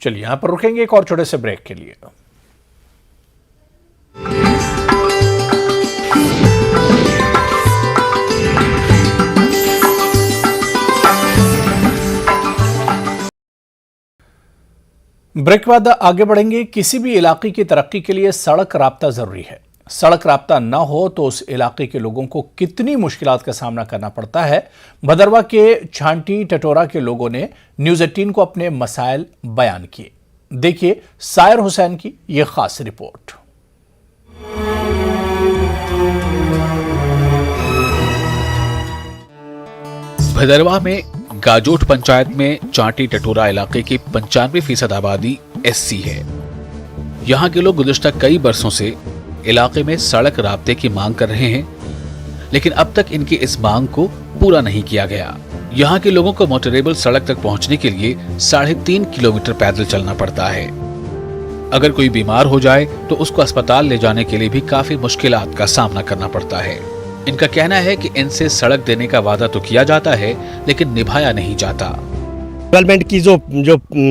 चलिए यहां पर रुकेंगे एक और छोटे से ब्रेक के लिए। ब्रेक के बाद आगे बढ़ेंगे। किसी भी इलाके की तरक्की के लिए सड़क राब्ता जरूरी है। सड़क राब्ता न हो तो उस इलाके के लोगों को कितनी मुश्किलात का सामना करना पड़ता है। भदरवा के छांटी टटोरा के लोगों ने न्यूज़ 18 को अपने मसाइल बयान किए। देखिए सायर हुसैन की यह खास रिपोर्ट। भदरवा में गाजोट पंचायत में चांटी टटोरा इलाके की 95% आबादी एससी है। यहाँ के लोग गुज़श्ता कई बरसों से इलाके में सड़क राब्ते की मांग कर रहे हैं, लेकिन अब तक इनकी इस मांग को पूरा नहीं किया गया। यहाँ के लोगों को मोटरेबल सड़क तक पहुँचने के लिए 3.5 किलोमीटर पैदल चलना पड़ता है। अगर कोई बीमार हो जाए तो उसको अस्पताल ले जाने के लिए भी काफी मुश्किलात का सामना करना पड़ता है। इनका कहना है कि इनसे सड़क देने का वादा तो किया जाता है, लेकिन निभाया नहीं जाता। डेवलपमेंट की जो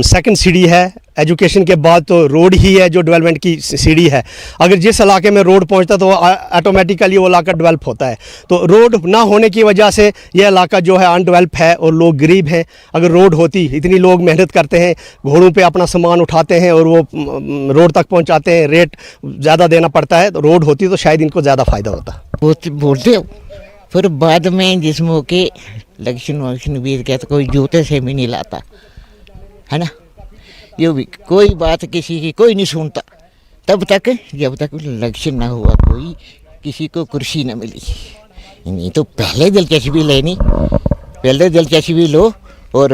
सेकंड सीढ़ी है, एजुकेशन के बाद तो रोड ही है जो डेवलपमेंट की सीढ़ी है। अगर जिस इलाके में रोड पहुंचता तो ऑटोमेटिकली वो इलाका डेवलप होता है। तो रोड ना होने की वजह से ये इलाका जो है अनडेवलप है और लोग गरीब हैं। अगर रोड होती, इतनी लोग मेहनत करते हैं, घोड़ों पे अपना सामान उठाते हैं और वो रोड तक पहुंचाते हैं, रेट ज़्यादा देना पड़ता है। तो रोड होती तो शायद इनको ज़्यादा फ़ायदा होता। बोलते फिर बाद में जिस मौके इलेक्शन वक्शन भी क्या तो कोई जूते से भी नहीं लाता है ना। ये भी कोई बात किसी की कोई नहीं सुनता तब तक जब तक इलेक्शन ना हुआ, कोई किसी को कुर्सी ना मिली। नहीं तो पहले दिलचस्पी लेनी, पहले दिलचस्पी लो और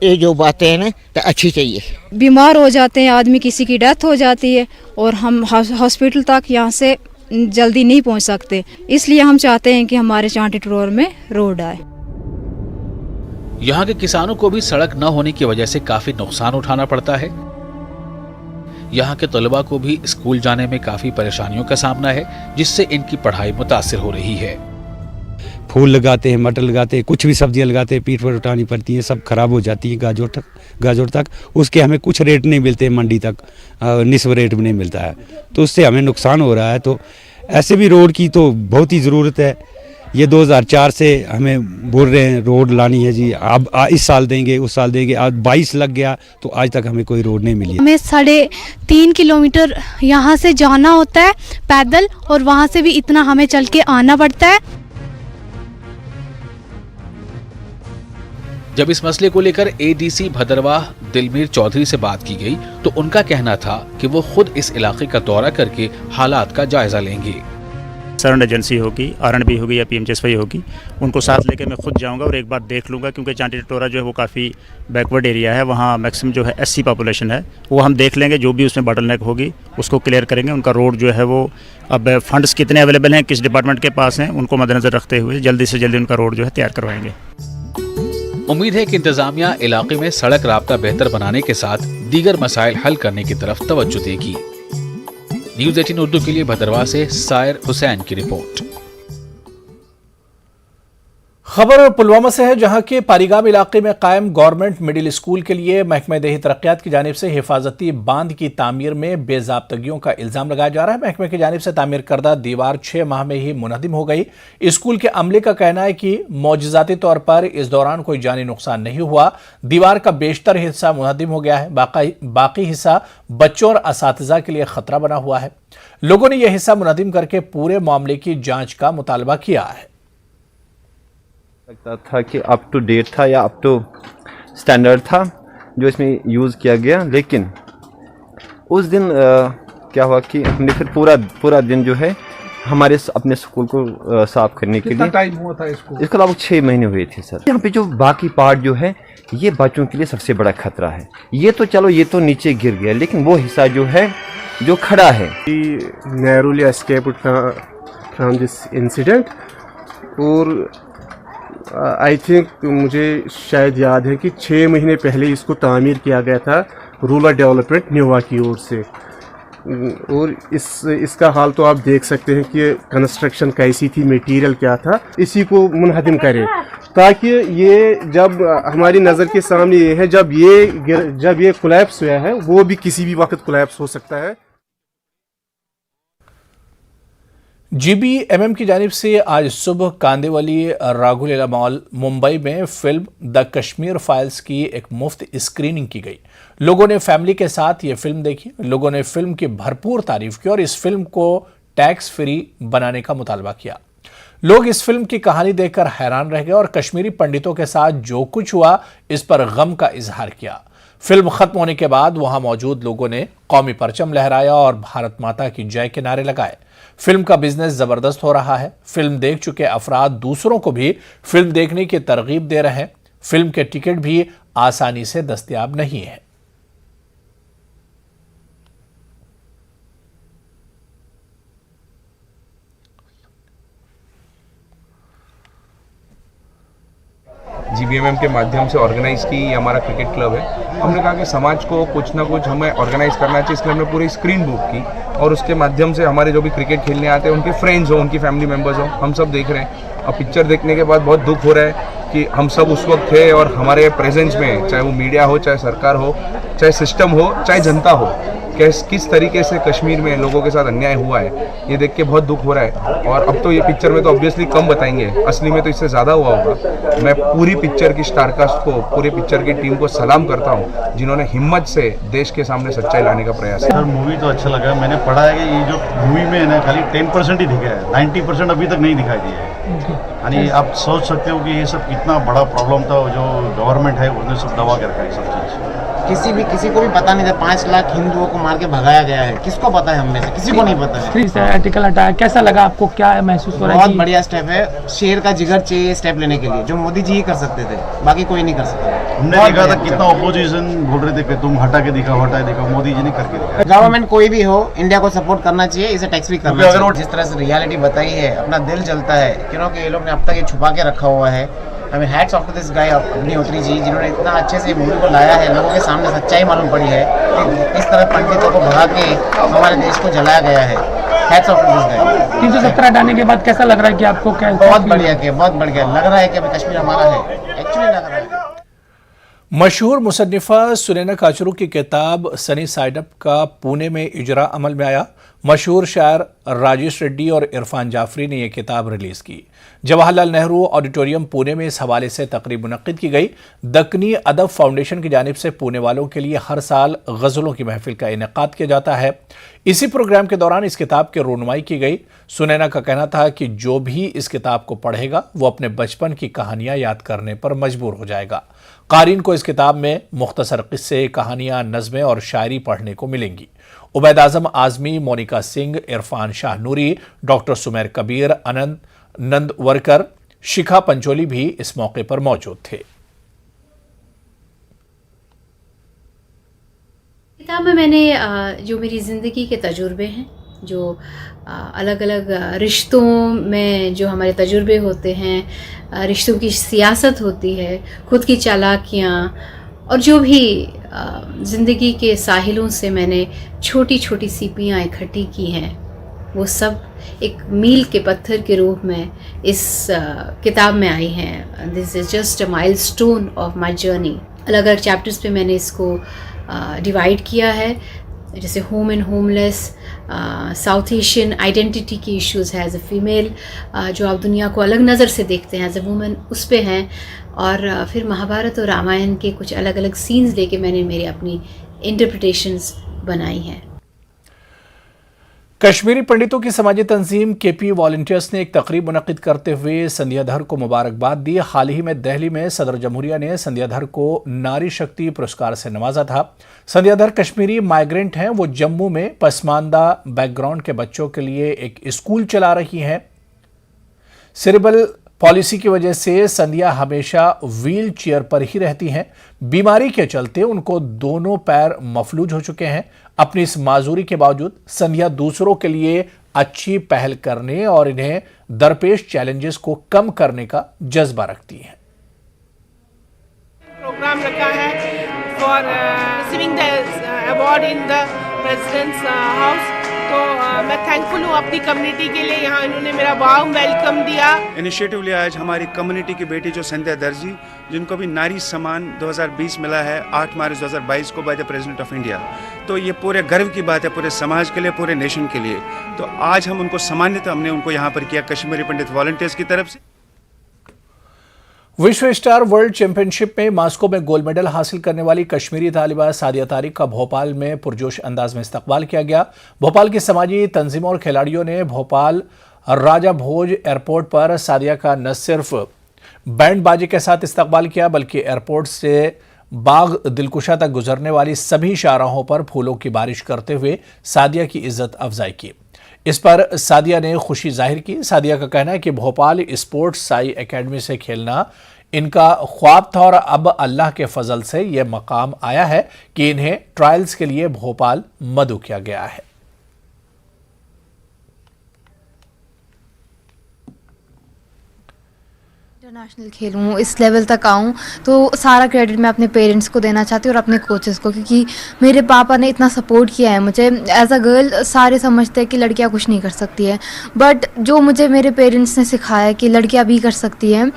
ये जो बातें हैं ना तो अच्छी चाहिए। बीमार हो जाते हैं आदमी, किसी की डेथ हो जाती है और हम हॉस्पिटल तक यहाँ से जल्दी नहीं पहुँच सकते। इसलिए हम चाहते हैं कि हमारे चांटी टटोरा में रोड आए। यहाँ के किसानों को भी सड़क न होने की वजह से काफी नुकसान उठाना पड़ता है। यहाँ के तलबा को भी स्कूल जाने में काफी परेशानियों का सामना है, जिससे इनकी पढ़ाई मुतासिर हो रही है। फूल लगाते हैं, मटर लगाते हैं, कुछ भी सब्जियां लगाते हैं, पीठ पर उठानी पड़ती है, सब खराब हो जाती है गाजोट तक। उसके हमें कुछ रेट नहीं मिलते, मंडी तक निस्ब रेट भी नहीं मिलता है, तो उससे हमें नुकसान हो रहा है। तो ऐसे भी रोड की तो बहुत ही ज़रूरत है। ये 2004 से हमें बोल रहे हैं रोड लानी है जी, अब इस साल देंगे, उस साल देंगे। आज 22 लग गया तो आज तक हमें कोई रोड नहीं मिली। हमें 3.5 किलोमीटर यहाँ से जाना होता है पैदल, और वहाँ से भी इतना हमें चल के आना पड़ता है। जब इस मसले को लेकर एडीसी भदरवा दिलमीर चौधरी से बात की गई तो उनका कहना था कि वो खुद इस इलाके का दौरा करके हालात का जायजा लेंगे। सराउंड एजेंसी होगी, आरएनबी होगी या पीएमजीएसवाई होगी, उनको साथ लेकर मैं खुद जाऊंगा और एक बार देख लूंगा, क्योंकि चांटी टटोरा जो है वो काफ़ी बैकवर्ड एरिया है। वहाँ मैक्सिमम जो है एससी पॉपुलेशन है, वो हम देख लेंगे। जो भी उसमें बॉटलनेक होगी उसको क्लियर करेंगे। उनका रोड जो है वो अब फंड्स कितने अवेलेबल हैं, किस डिपार्टमेंट के पास हैं, उनको मद्देनजर रखते हुए जल्दी से जल्दी उनका रोड जो है तैयार करवाएंगे। उम्मीद है कि इंतजामिया इलाके में सड़क राब्ता बेहतर बनाने के साथ दीगर मसाइल हल करने की तरफ तवज्जो देगी। न्यूज़ 18 उर्दू के लिए भदरवा से सायर हुसैन की रिपोर्ट। खबर पुलवामा से है, जहां के पारीगाम इलाके में कायम गवर्नमेंट मिडिल स्कूल के लिए महकमा देही तरक्यात की जानिब से हिफाजती बांध की तामीर में बेजाब्तगियों का इल्जाम लगाया जा रहा है। महकमे की जानिब से तामीर करदा दीवार 6 माह में ही मुनहदिम हो गई। स्कूल के अमले का कहना है कि मौजज़ाती तौर पर इस दौरान कोई जानी नुकसान नहीं हुआ। दीवार का बेशतर हिस्सा मुनहदिम हो गया है, बाकी हिस्सा बच्चों और असातिज़ा के लिए खतरा बना हुआ है। लोगों ने यह हिस्सा मुनहदिम करके पूरे मामले की जाँच का मुतालबा किया है। लगता था कि अप टू डेट था या अप टू स्टैंडर्ड था जो इसमें यूज़ किया गया, लेकिन उस दिन क्या हुआ कि हमने फिर पूरा दिन जो है हमारे अपने स्कूल को साफ करने के लिए। टाइम हुआ था इसको लगभग 6 महीने हुए थे सर। यहाँ पे जो बाकी पार्ट जो है ये बच्चों के लिए सबसे बड़ा खतरा है। ये तो चलो ये तो नीचे गिर गया, लेकिन वो हिस्सा जो है जो खड़ा है। Narrowly escaped from this incident, और आई थिंक मुझे शायद याद है कि 6 महीने पहले इसको तामीर किया गया था रूरल डेवलपमेंट न्यूवा की ओर से। और इसका हाल तो आप देख सकते हैं कि कंस्ट्रक्शन कैसी थी, मटेरियल क्या था। इसी को मुनहदिम करें ताकि ये जब हमारी नज़र के सामने ये है, जब ये कोलैप्स हुआ है वो भी किसी भी वक्त कोलैप्स हो सकता है। GBMM की जानिब से आज सुबह कांदेवली राघुलीला मॉल मुंबई में फिल्म द कश्मीर फाइल्स की एक मुफ्त स्क्रीनिंग की गई। लोगों ने फैमिली के साथ ये फिल्म देखी। लोगों ने फिल्म की भरपूर तारीफ की और इस फिल्म को टैक्स फ्री बनाने का मुतालबा किया। लोग इस फिल्म की कहानी देखकर हैरान रह गए और कश्मीरी पंडितों के साथ जो कुछ हुआ इस पर गम का इजहार किया। फिल्म खत्म होने के बाद वहां मौजूद लोगों ने कौमी परचम लहराया और भारत माता की जय के नारे लगाए। फिल्म का बिजनेस जबरदस्त हो रहा है। फिल्म देख चुके अफराद दूसरों को भी फिल्म देखने की तरगीब दे रहे हैं। फिल्म के टिकट भी आसानी से दस्तयाब नहीं है। GBMM के माध्यम से ऑर्गेनाइज की ये हमारा क्रिकेट क्लब है। हमने कहा कि समाज को कुछ ना कुछ हमें ऑर्गेनाइज करना चाहिए, इसलिए हमने पूरी स्क्रीन बुक की और उसके माध्यम से हमारे जो भी क्रिकेट खेलने आते हैं उनके फ्रेंड्स हो, उनकी फैमिली मेम्बर्स हो, हम सब देख रहे हैं। अब पिक्चर देखने के बाद बहुत दुख हो रहा है कि हम सब उस वक्त थे और हमारे प्रेजेंस में, चाहे वो मीडिया हो, चाहे सरकार हो, चाहे सिस्टम हो, चाहे जनता हो, किस तरीके से कश्मीर में लोगों के साथ अन्याय हुआ है, ये देख के बहुत दुख हो रहा है। और अब तो ये पिक्चर में तो ऑब्वियसली कम बताएंगे, असली में तो इससे ज़्यादा हुआ होगा। मैं पूरी पिक्चर की स्टारकास्ट को, पूरी पिक्चर की टीम को सलाम करता हूँ जिन्होंने हिम्मत से देश के सामने सच्चाई लाने का प्रयास किया। सर मूवी तो अच्छा लगा। मैंने पढ़ा है कि ये जो मूवी में है ना खाली 10% ही दिखा है, 90% अभी तक नहीं दिखाई दिया है। यानी आप सोच सकते हो कि ये सब कितना बड़ा प्रॉब्लम था, जो गवर्नमेंट है उसने सब दबा के रखा है सब चीज़। किसी को भी पता नहीं था 5 लाख हिंदुओं को मार के भगाया गया है। किसको पता है? हम में से किसी को नहीं पता है। आर्टिकल हटाया, कैसा लगा आपको? क्या महसूस हो रहा है? बहुत बढ़िया स्टेप है। शेर का जिगर चाहिए स्टेप लेने के लिए, जो मोदी जी ही कर सकते थे, बाकी कोई नहीं कर सकता। हमने देखा था कितना ऑपोजिशन बोल रहे थे कि तुम हटा के दिखाओ, मोदी जी ने करके दिखाया। गवर्नमेंट कोई भी हो, इंडिया को सपोर्ट करना चाहिए, इसे टैक्स फ्री करना चाहिए। जिस तरह से रियलिटी बताई है, अपना दिल जलता है क्योंकि ये लोग ने अब तक ये छुपा के रखा हुआ है। हमें hats off to this guy Agnihotri ji, जिन्होंने इतना अच्छे से मूवी को लाया है, लोगों के सामने सच्चाई मालूम पड़ी है कि किस तरह पंडितों को भगा के हमारे देश को जलाया गया है। Hats off to this guy. 370 हटाने के बाद कैसा लग रहा है कि आपको? क्या बहुत बढ़िया लग रहा है कि अभी कश्मीर हमारा है, एक्चुअली लग रहा है। मशहूर मुसन्निफा सुनैना काचरू की किताब सनी साइड अप का पुणे में इजरा अमल में आया। मशहूर शायर राजेश रेड्डी और इरफान जाफरी ने यह किताब रिलीज की। जवाहरलाल नेहरू ऑडिटोरियम पुणे में इस हवाले से तकरीब मुनक्किद की गई। दक्कनी अदब फाउंडेशन की जानिब से पुणे वालों के लिए हर साल गज़लों की महफिल का इनेकाद किया जाता है। इसी प्रोग्राम के दौरान इस किताब की रोनुमाई की गई। सुनैना का कहना था कि जो भी इस किताब को पढ़ेगा वो अपने बचपन की कहानियां याद करने पर मजबूर हो जाएगा। क़ारीन को इस किताब में मुख्तसर किस्से, कहानियां, नज़में और शायरी पढ़ने को मिलेंगी। उबैद आजम आजमी, मोनिका सिंह, इरफान शाह नूरी, डॉक्टर सुमेर कबीर, अनंत नंदवरकर, शिखा पंचोली भी इस मौके पर मौजूद थे। किताब में मैंने जो मेरी ज़िंदगी के तजुर्बे हैं, जो अलग अलग रिश्तों में जो हमारे तजुर्बे होते हैं, रिश्तों की सियासत होती है, खुद की चालाकियाँ और जो भी ज़िंदगी के साहिलों से मैंने छोटी छोटी सीपियाँ इकट्ठी की हैं, वो सब एक मील के पत्थर के रूप में इस किताब में आई हैं। This is just a milestone of my journey. अलग अलग चैप्टर्स पे मैंने इसको डिवाइड किया है, जैसे home and homeless, south Asian identity की इश्यूज़ है एज अ फीमेल, जो आप दुनिया को अलग नज़र से देखते हैं एज अ वुमन, उस पे हैं। और फिर महाभारत और रामायण के कुछ अलग अलग सीन्स लेके मैंने मेरी अपनी इंटरप्रिटेशंस बनाई हैं। कश्मीरी पंडितों की समाजी तंजीम केपी वॉलंटियर्स ने एक तकरीब मुनक्किद करते हुए संध्या धर को मुबारकबाद दी। हाल ही में दिल्ली में सदर जमहूरिया ने संध्या धर को नारी शक्ति पुरस्कार से नवाजा था। संध्या धर कश्मीरी माइग्रेंट हैं। वो जम्मू में पसमानदा बैकग्राउंड के बच्चों के लिए एक स्कूल चला रही हैं। सेरेब्रल पॉलिसी की वजह से संध्या हमेशा व्हील चेयर पर ही रहती हैं। बीमारी के चलते उनको दोनों पैर मफलूज हो चुके हैं। अपनी इस माजूरी के बावजूद संध्या दूसरों के लिए अच्छी पहल करने और इन्हें दरपेश चैलेंजेस को कम करने का जज्बा रखती हैं। प्रोग्राम रखा है for receiving the award in the president's house. तो मैं थैंकफुल हूँ अपनी कम्युनिटी के लिए, यहाँ इन्होंने मेरा वार्म वेलकम दिया। इनिशिएटिव लिया आज हमारी कम्युनिटी की बेटी जो संध्या दर्जी, जिनको भी नारी सम्मान 2020 मिला है 8 मार्च 2022 को by the president of India. तो ये पूरे गर्व की बात है पूरे समाज के लिए, पूरे नेशन के लिए। तो आज हम उनको सम्मानित हमने उनको यहाँ पर किया कश्मीरी पंडित वॉलंटियर्स की तरफ से। विश्व स्टार वर्ल्ड चैंपियनशिप में मास्को में गोल्ड मेडल हासिल करने वाली कश्मीरी तालिबा सादिया तारिक का भोपाल में पुरजोश अंदाज में इस्तकबाल किया गया। भोपाल की समाजी तंजीमों और खिलाड़ियों ने भोपाल राजा भोज एयरपोर्ट पर सादिया का न सिर्फ बैंड बाजी के साथ इस्तकबाल किया, बल्कि एयरपोर्ट से बाग दिलकुशा तक गुजरने वाली सभी शाहराहों पर फूलों की बारिश करते हुए सादिया की इज्जत अफजाई की। इस पर सादिया ने खुशी जाहिर की। सादिया का कहना है कि भोपाल स्पोर्ट्स साई एकेडमी से खेलना इनका ख्वाब था और अब अल्लाह के फजल से यह मकाम आया है कि इन्हें ट्रायल्स के लिए भोपाल मदऊ किया गया है। इंटरनेशनल खेलूँ, इस लेवल तक आऊँ, तो सारा क्रेडिट मैं अपने पेरेंट्स को देना चाहती हूँ और अपने कोचेस को, क्योंकि मेरे पापा ने इतना सपोर्ट किया है मुझे। एज अ गर्ल सारे समझते हैं कि लड़कियाँ कुछ नहीं कर सकती है, बट जो मुझे मेरे पेरेंट्स ने सिखाया कि लड़कियाँ भी कर सकती हैं,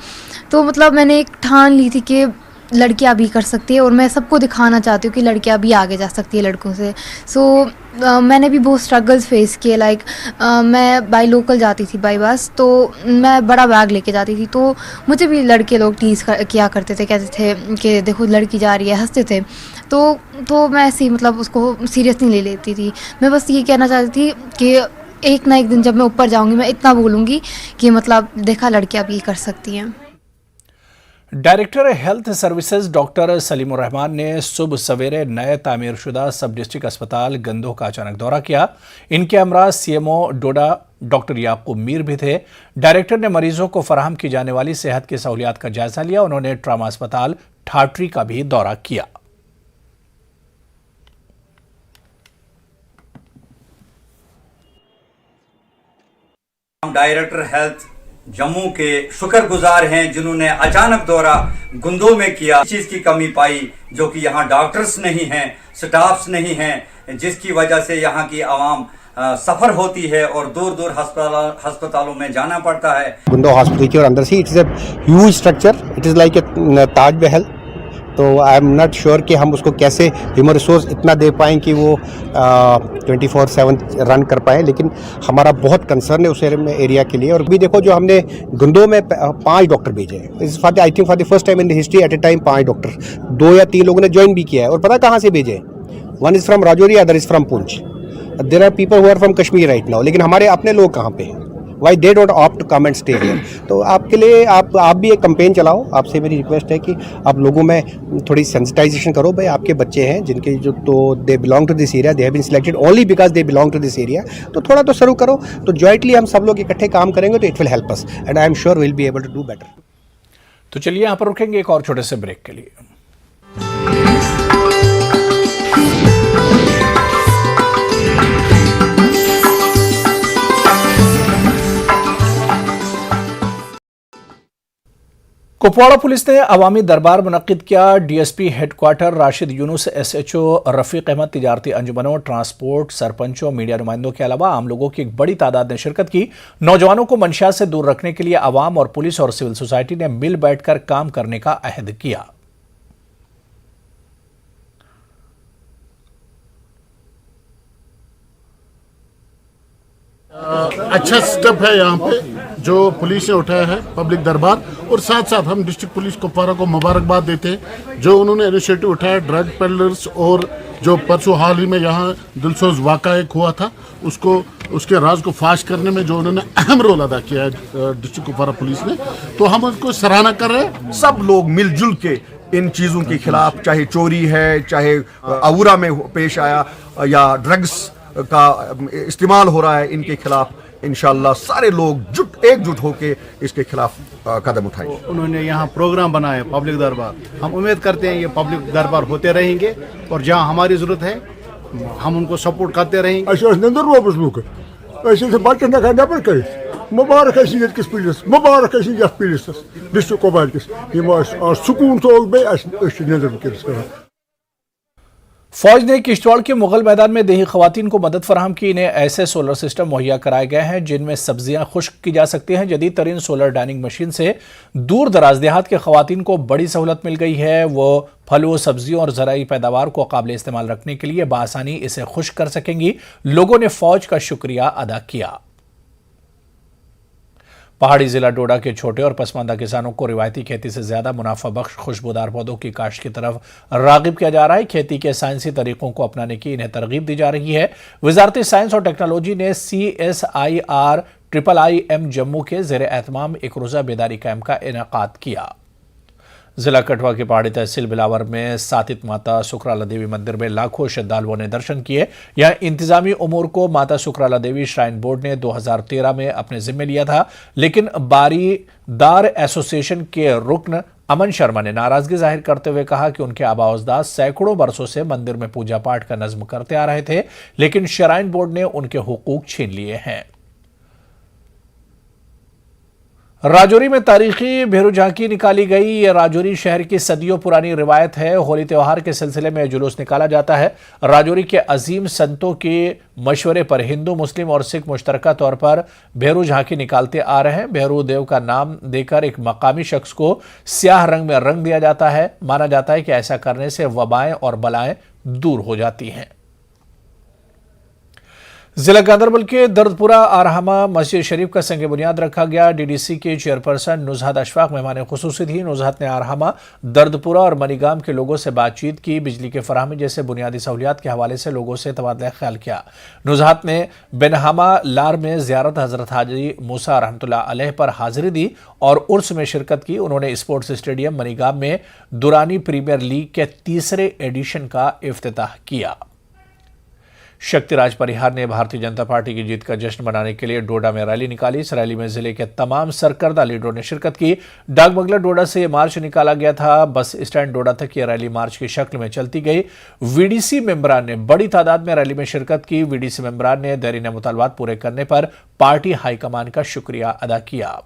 तो मतलब मैंने एक ठान ली थी कि लड़कियाँ भी कर सकती है और मैं सबको दिखाना चाहती हूँ कि लड़कियाँ भी आगे जा सकती है लड़कों से। सो मैंने भी बहुत स्ट्रगल्स फेस किए। लाइक मैं बाई लोकल जाती थी बाई बस, तो मैं बड़ा बैग लेके जाती थी, तो मुझे भी लड़के लोग किया करते थे, कहते थे कि देखो लड़की जा रही है, हंसते थे। तो मैं ऐसे ही मतलब उसको सीरियस नहीं ले लेती थी। मैं बस ये कहना चाहती थी कि एक ना एक दिन जब मैं ऊपर जाऊँगी मैं इतना बोलूँगी कि मतलब देखा लड़कियाँ भी कर सकती हैं। Director health services doctor Salimur Rahman ने सुबह सवेरे नए तामीरशुदा सब डिस्ट्रिक्ट अस्पताल गंदोह का अचानक दौरा किया। इनके हमरा सीएमओ डोडा डॉक्टर याकूब मीर भी थे। डायरेक्टर ने मरीजों को फराहम की जाने वाली सेहत की सहूलियात का जायजा लिया। उन्होंने ट्रामा अस्पताल ठाठरी का भी दौरा किया। डायरेक्टर हेल्थ जम्मू के शुक्रगुजार हैं जिन्होंने अचानक दौरा गंदोह में किया। इस चीज की कमी पाई जो कि यहाँ डॉक्टर्स नहीं हैं, स्टाफ्स नहीं हैं, जिसकी वजह से यहाँ की आवाम सफर होती है और दूर दूर अस्पतालों में जाना पड़ता है। गंदोह हॉस्पिटल के और अंदर से it's a huge structure, it is like a Taj Mahal. तो आई एम नॉट श्योर कि हम उसको कैसे ह्यूमन रिसोर्स इतना दे पाएँ कि वो 24/7 रन कर पाएँ, लेकिन हमारा बहुत कंसर्न है उस एरिया के लिए। और भी देखो जो हमने गंदोह में 5 डॉक्टर भेजे हैं, इस I think for the first time in the history eight A time 5 doctor, 2 या 3 लोगों ने ज्वाइन भी किया है। और पता कहाँ से भेजे? One is from Rajouri, other is from Poonch. There are people who are from Kashmir right now, लेकिन हमारे अपने लोग कहाँ पे हैं? Why they don't opt to come and stay here. तो आपके लिए आप भी एक कैंपेन चलाओ। आपसे मेरी रिक्वेस्ट है कि आप लोगों में थोड़ी सेंसिटाइजेशन करो। भाई आपके बच्चे हैं जिनके जो तो they belong to this area, they have been selected only because they belong to this area. तो थोड़ा तो शुरू करो। तो जॉइंटली हम सब लोग इकट्ठे काम करेंगे तो it will help us and I am sure will be able to do better. तो चलिए यहाँ पर रुकेंगे एक और छोटे से ब्रेक के लिए। कुपवाड़ा पुलिस ने अवामी दरबार मुनक्किद किया। DSP headquarter Rashid Yunus, SHO Rafiq Ahmad, तिजारती अंजुमनों, ट्रांसपोर्ट, सरपंचों, मीडिया नुमाइंदों के अलावा आम लोगों की एक बड़ी तादाद ने शिरकत की। नौजवानों को मंशा से दूर रखने के लिए अवाम और पुलिस और सिविल सोसाइटी ने मिल बैठकर काम करने का अहद किया। अच्छा स्टेप है यहाँ पे जो पुलिस ने उठाया है पब्लिक दरबार, और साथ साथ हम डिस्ट्रिक्ट पुलिस कुपवाड़ा को मुबारकबाद देते हैं जो उन्होंने इनिशिएटिव उठाया। ड्रग पेडलर्स और जो परसों हाल ही में यहाँ दिलसोज वाक़ा एक हुआ था, उसको उसके राज को फाश करने में जो उन्होंने अहम रोल अदा किया है डिस्ट्रिक्ट कुपवाड़ा पुलिस ने, तो हम उनको सराहना कर रहे हैं। सब लोग मिलजुल के इन चीज़ों के खिलाफ, चाहे चोरी है, चाहे अवूरा में पेश आया या ड्रग्स का इस्तेमाल हो रहा है, इनके खिलाफ इंशाअल्लाह सारे लोग एकजुट होके इसके खिलाफ कदम उठाएंगे। उन्होंने यहाँ प्रोग्राम बनाए पब्लिक दरबार, हम उम्मीद करते हैं ये पब्लिक दरबार होते रहेंगे और जहाँ हमारी ज़रूरत है हम उनको सपोर्ट करते रहेंगे। मुबारक किस पुलिस, मुबारक पुलिस डिस्ट्रिक्ट कुपवाड़ा किस सुकून सोग बे। फौज ने किश्तवाड़ के मुगल मैदान में देही खवातीन को मदद फराहम की। इन्हें ऐसे सोलर सिस्टम मुहैया कराए गए हैं जिनमें सब्जियां खुश्क की जा सकती हैं। जदीद तरीन सोलर डाइनिंग मशीन से दूर दराज देहात के खवातीन को बड़ी सहूलत मिल गई है। वो फलों, सब्जियों और ज़राई पैदावार को काबिल इस्तेमाल रखने के लिए बआसानी इसे खुश्क कर सकेंगी। लोगों ने फौज का शुक्रिया अदा किया। पहाड़ी जिला डोडा के छोटे और पसमानदा किसानों को रिवायती खेती से ज्यादा मुनाफा बख्श खुशबूदार पौधों की काश्त की तरफ रागिब किया जा रहा है। खेती के साइंसी तरीकों को अपनाने की इन्हें तरगीब दी जा रही है। वजारत साइंस और टेक्नोलॉजी ने CSIR IIM जम्मू के ज़ेर एहतमाम एक रोज़ा बेदारी कैंप का इनेकाद किया। जिला कठुआ की पहाड़ी तहसील बिलावर में सातित माता सुकराला देवी मंदिर में लाखों श्रद्धालुओं ने दर्शन किए। यहाँ इंतजामी उमूर को माता सुकराला देवी श्राइन बोर्ड ने 2013 में अपने जिम्मे लिया था, लेकिन बारीदार एसोसिएशन के रुकन अमन शर्मा ने नाराजगी जाहिर करते हुए कहा कि उनके आबा अजदाद सैकड़ों बरसों से मंदिर में पूजा पाठ का नज्म करते आ रहे थे, लेकिन श्राइन बोर्ड ने उनके हुकूक छीन लिए हैं। राजौरी में तारीखी भेरू झांकी निकाली गई। यह राजौरी शहर की सदियों पुरानी रिवायत है। होली त्योहार के सिलसिले में जुलूस निकाला जाता है। राजौरी के अजीम संतों के मशवरे पर हिंदू, मुस्लिम और सिख मुश्तरका तौर पर भेरू झांकी निकालते आ रहे हैं। भेरू देव का नाम देकर एक मकामी शख्स को स्याह रंग में रंग दिया जाता है। माना जाता है कि ऐसा करने से वबाएं और बलाएं दूर हो जाती हैं। जिला गांधरबल के दर्दपुरा आरहमा मस्जिद शरीफ का संग बुनियाद रखा गया। DDC के चेयरपर्सन नुजहत अशफाक मेहमान खुसूसी थी। नुजहत ने आरहमा, दर्दपुरा और मनीगाम के लोगों से बातचीत की। बिजली के फराहमी जैसे बुनियादी सहूलियात के हवाले से लोगों से तबादला ख्याल किया। नुजहत ने बेनहामा लार में ज़ियारत हजरत हाजी मूसा रहमतुल्लाह अलैह पर हाजिरी दी और उर्स में शिरकत की। उन्होंने स्पोर्ट्स स्टेडियम मनीगाम में दुरानी प्रीमियर लीग के 3रे एडिशन का इफ्तिताह किया। शक्तिराज परिहार ने भारतीय जनता पार्टी की जीत का जश्न मनाने के लिए डोडा में रैली निकाली। इस रैली में जिले के तमाम सरकर्दा लीडरों ने शिरकत की। डाक बंगला डोडा से यह मार्च निकाला गया था। बस स्टैंड डोडा तक यह रैली मार्च की शक्ल में चलती गई। VDC मेंबरान ने बड़ी तादाद में रैली में शिरकत की। VDC मेंबरान ने देरीने मुतालबात पूरे करने पर पार्टी हाईकमान का शुक्रिया अदा किया।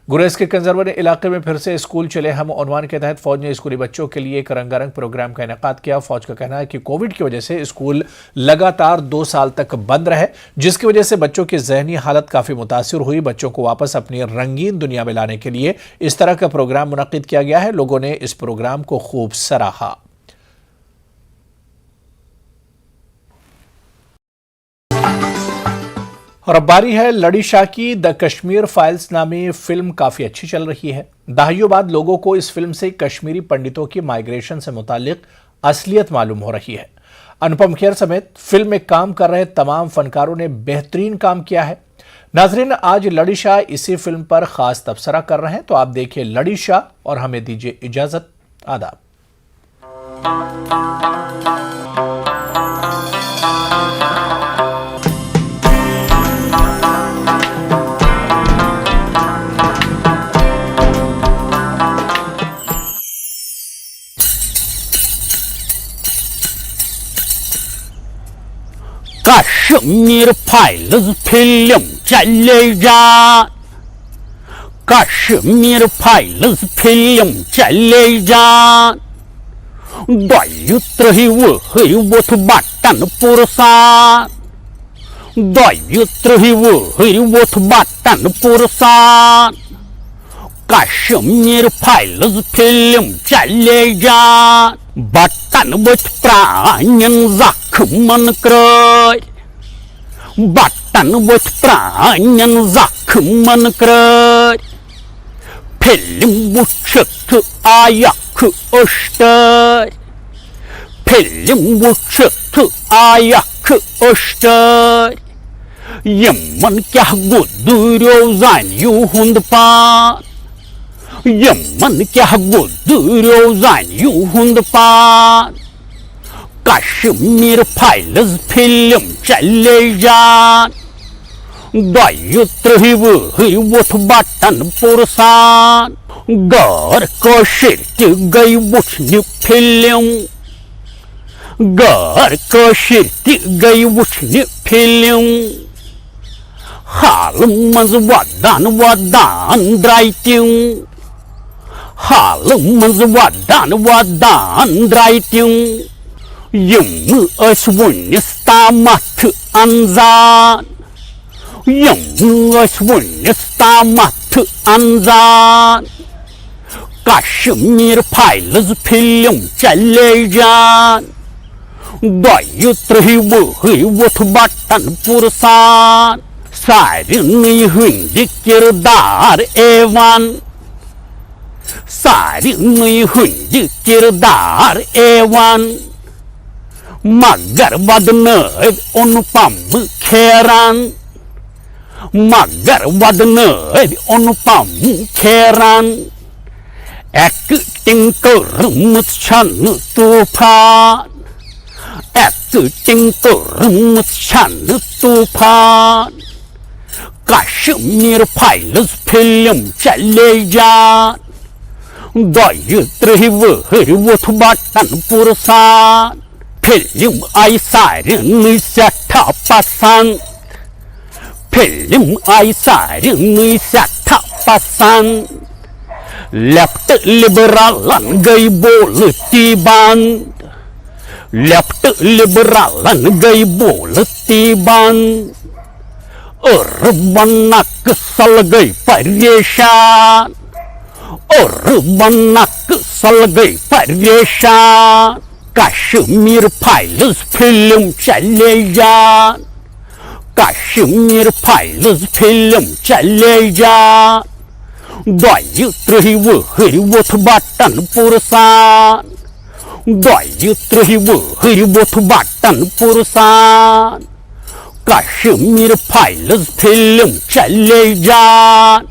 गुरेज के कंजरवन इलाके में फिर से स्कूल चले हम उन्वान के तहत फौज ने स्कूली बच्चों के लिए एक रंगारंग प्रोग्राम का इनेकाद किया। फौज का कहना है कि कोविड की वजह से स्कूल लगातार 2 साल तक बंद रहे, जिसकी वजह से बच्चों की जहनी हालत काफी मुतासिर हुई। बच्चों को वापस अपनी रंगीन दुनिया में लाने के लिए इस तरह का प्रोग्राम मुनक्किद किया गया है। लोगों ने इस प्रोग्राम को खूब सराहा। और अब बारी है लड़ी शाह की। द कश्मीर फाइल्स नामी फिल्म काफी अच्छी चल रही है। दहाइयों बाद लोगों को इस फिल्म से कश्मीरी पंडितों की माइग्रेशन से मुतालिक असलियत मालूम हो रही है। अनुपम खेर समेत फिल्म में काम कर रहे तमाम फनकारों ने बेहतरीन काम किया है। नाजरीन, आज लड़ी शाह इसी फिल्म पर खास तबसरा कर रहे हैं, तो आप देखिए लड़ी शाह और हमें दीजिए इजाजत। आदाब। कश्मीर फाइल्स फिल्म चलेगा। कश्मीर फाइल्स फिल्म चलेगा। दैयुत्र ही वो बटन पुरस्कार। दैयुत्र ही वो बटन पुरस्कार। कश्मीर फाइल्स फिल्म चलेगा। बटन बुथ प्राणन जखमन कर। बटन बुथ प्राणन जखमन कर। फिल्म बुछक आयख उस्टर। फिल्म बुछक आयख उस्टर। यमन क्या गुदुरो जान्यू हुंद पान। यमन क्या गुदुरो जान्यू हुंद पान। कश्मीर फाइल्स फिल्म चलेगा। दैयुत्र ही वो बटन पुरसान। घर को शिरक गई वुछनी फिल्म। घर को शिरक गई वुछनी फिल्म। हाल मज वदान ड्राइटिंग। हाल मज वदान ड्राइटिंग। Yum us wunnis tamat anzan. Yum us wunnis tamat anzan. Kashmir pilots film chale jaan. Dayutri wuhi wut batan pursan. Sarini hindi kirdar evan. Sarini hindi kirdar evan. Magar badnad unpam kheran. Magar badnad unpam kheran. Acting kurmut chan tufan. Acting kurmut chan tufan. Kashmir pilots film chale jaan. Dayutri wuhi wut batan pursan. Film ay sarini seta pasan. Film ay sarini seta pasan. Left liberalan gay bolti band. Left liberalan gay bolti band. Urban kesal gay pareshan. Urban kesal gay pareshan. Kashmir pilots film chale jaan. Kashmir pilots film chale jaan. Dayutri wuhi wut batan pursan. Dayutri wuhi wut batan pursan. Kashmir pilots film chale jaan.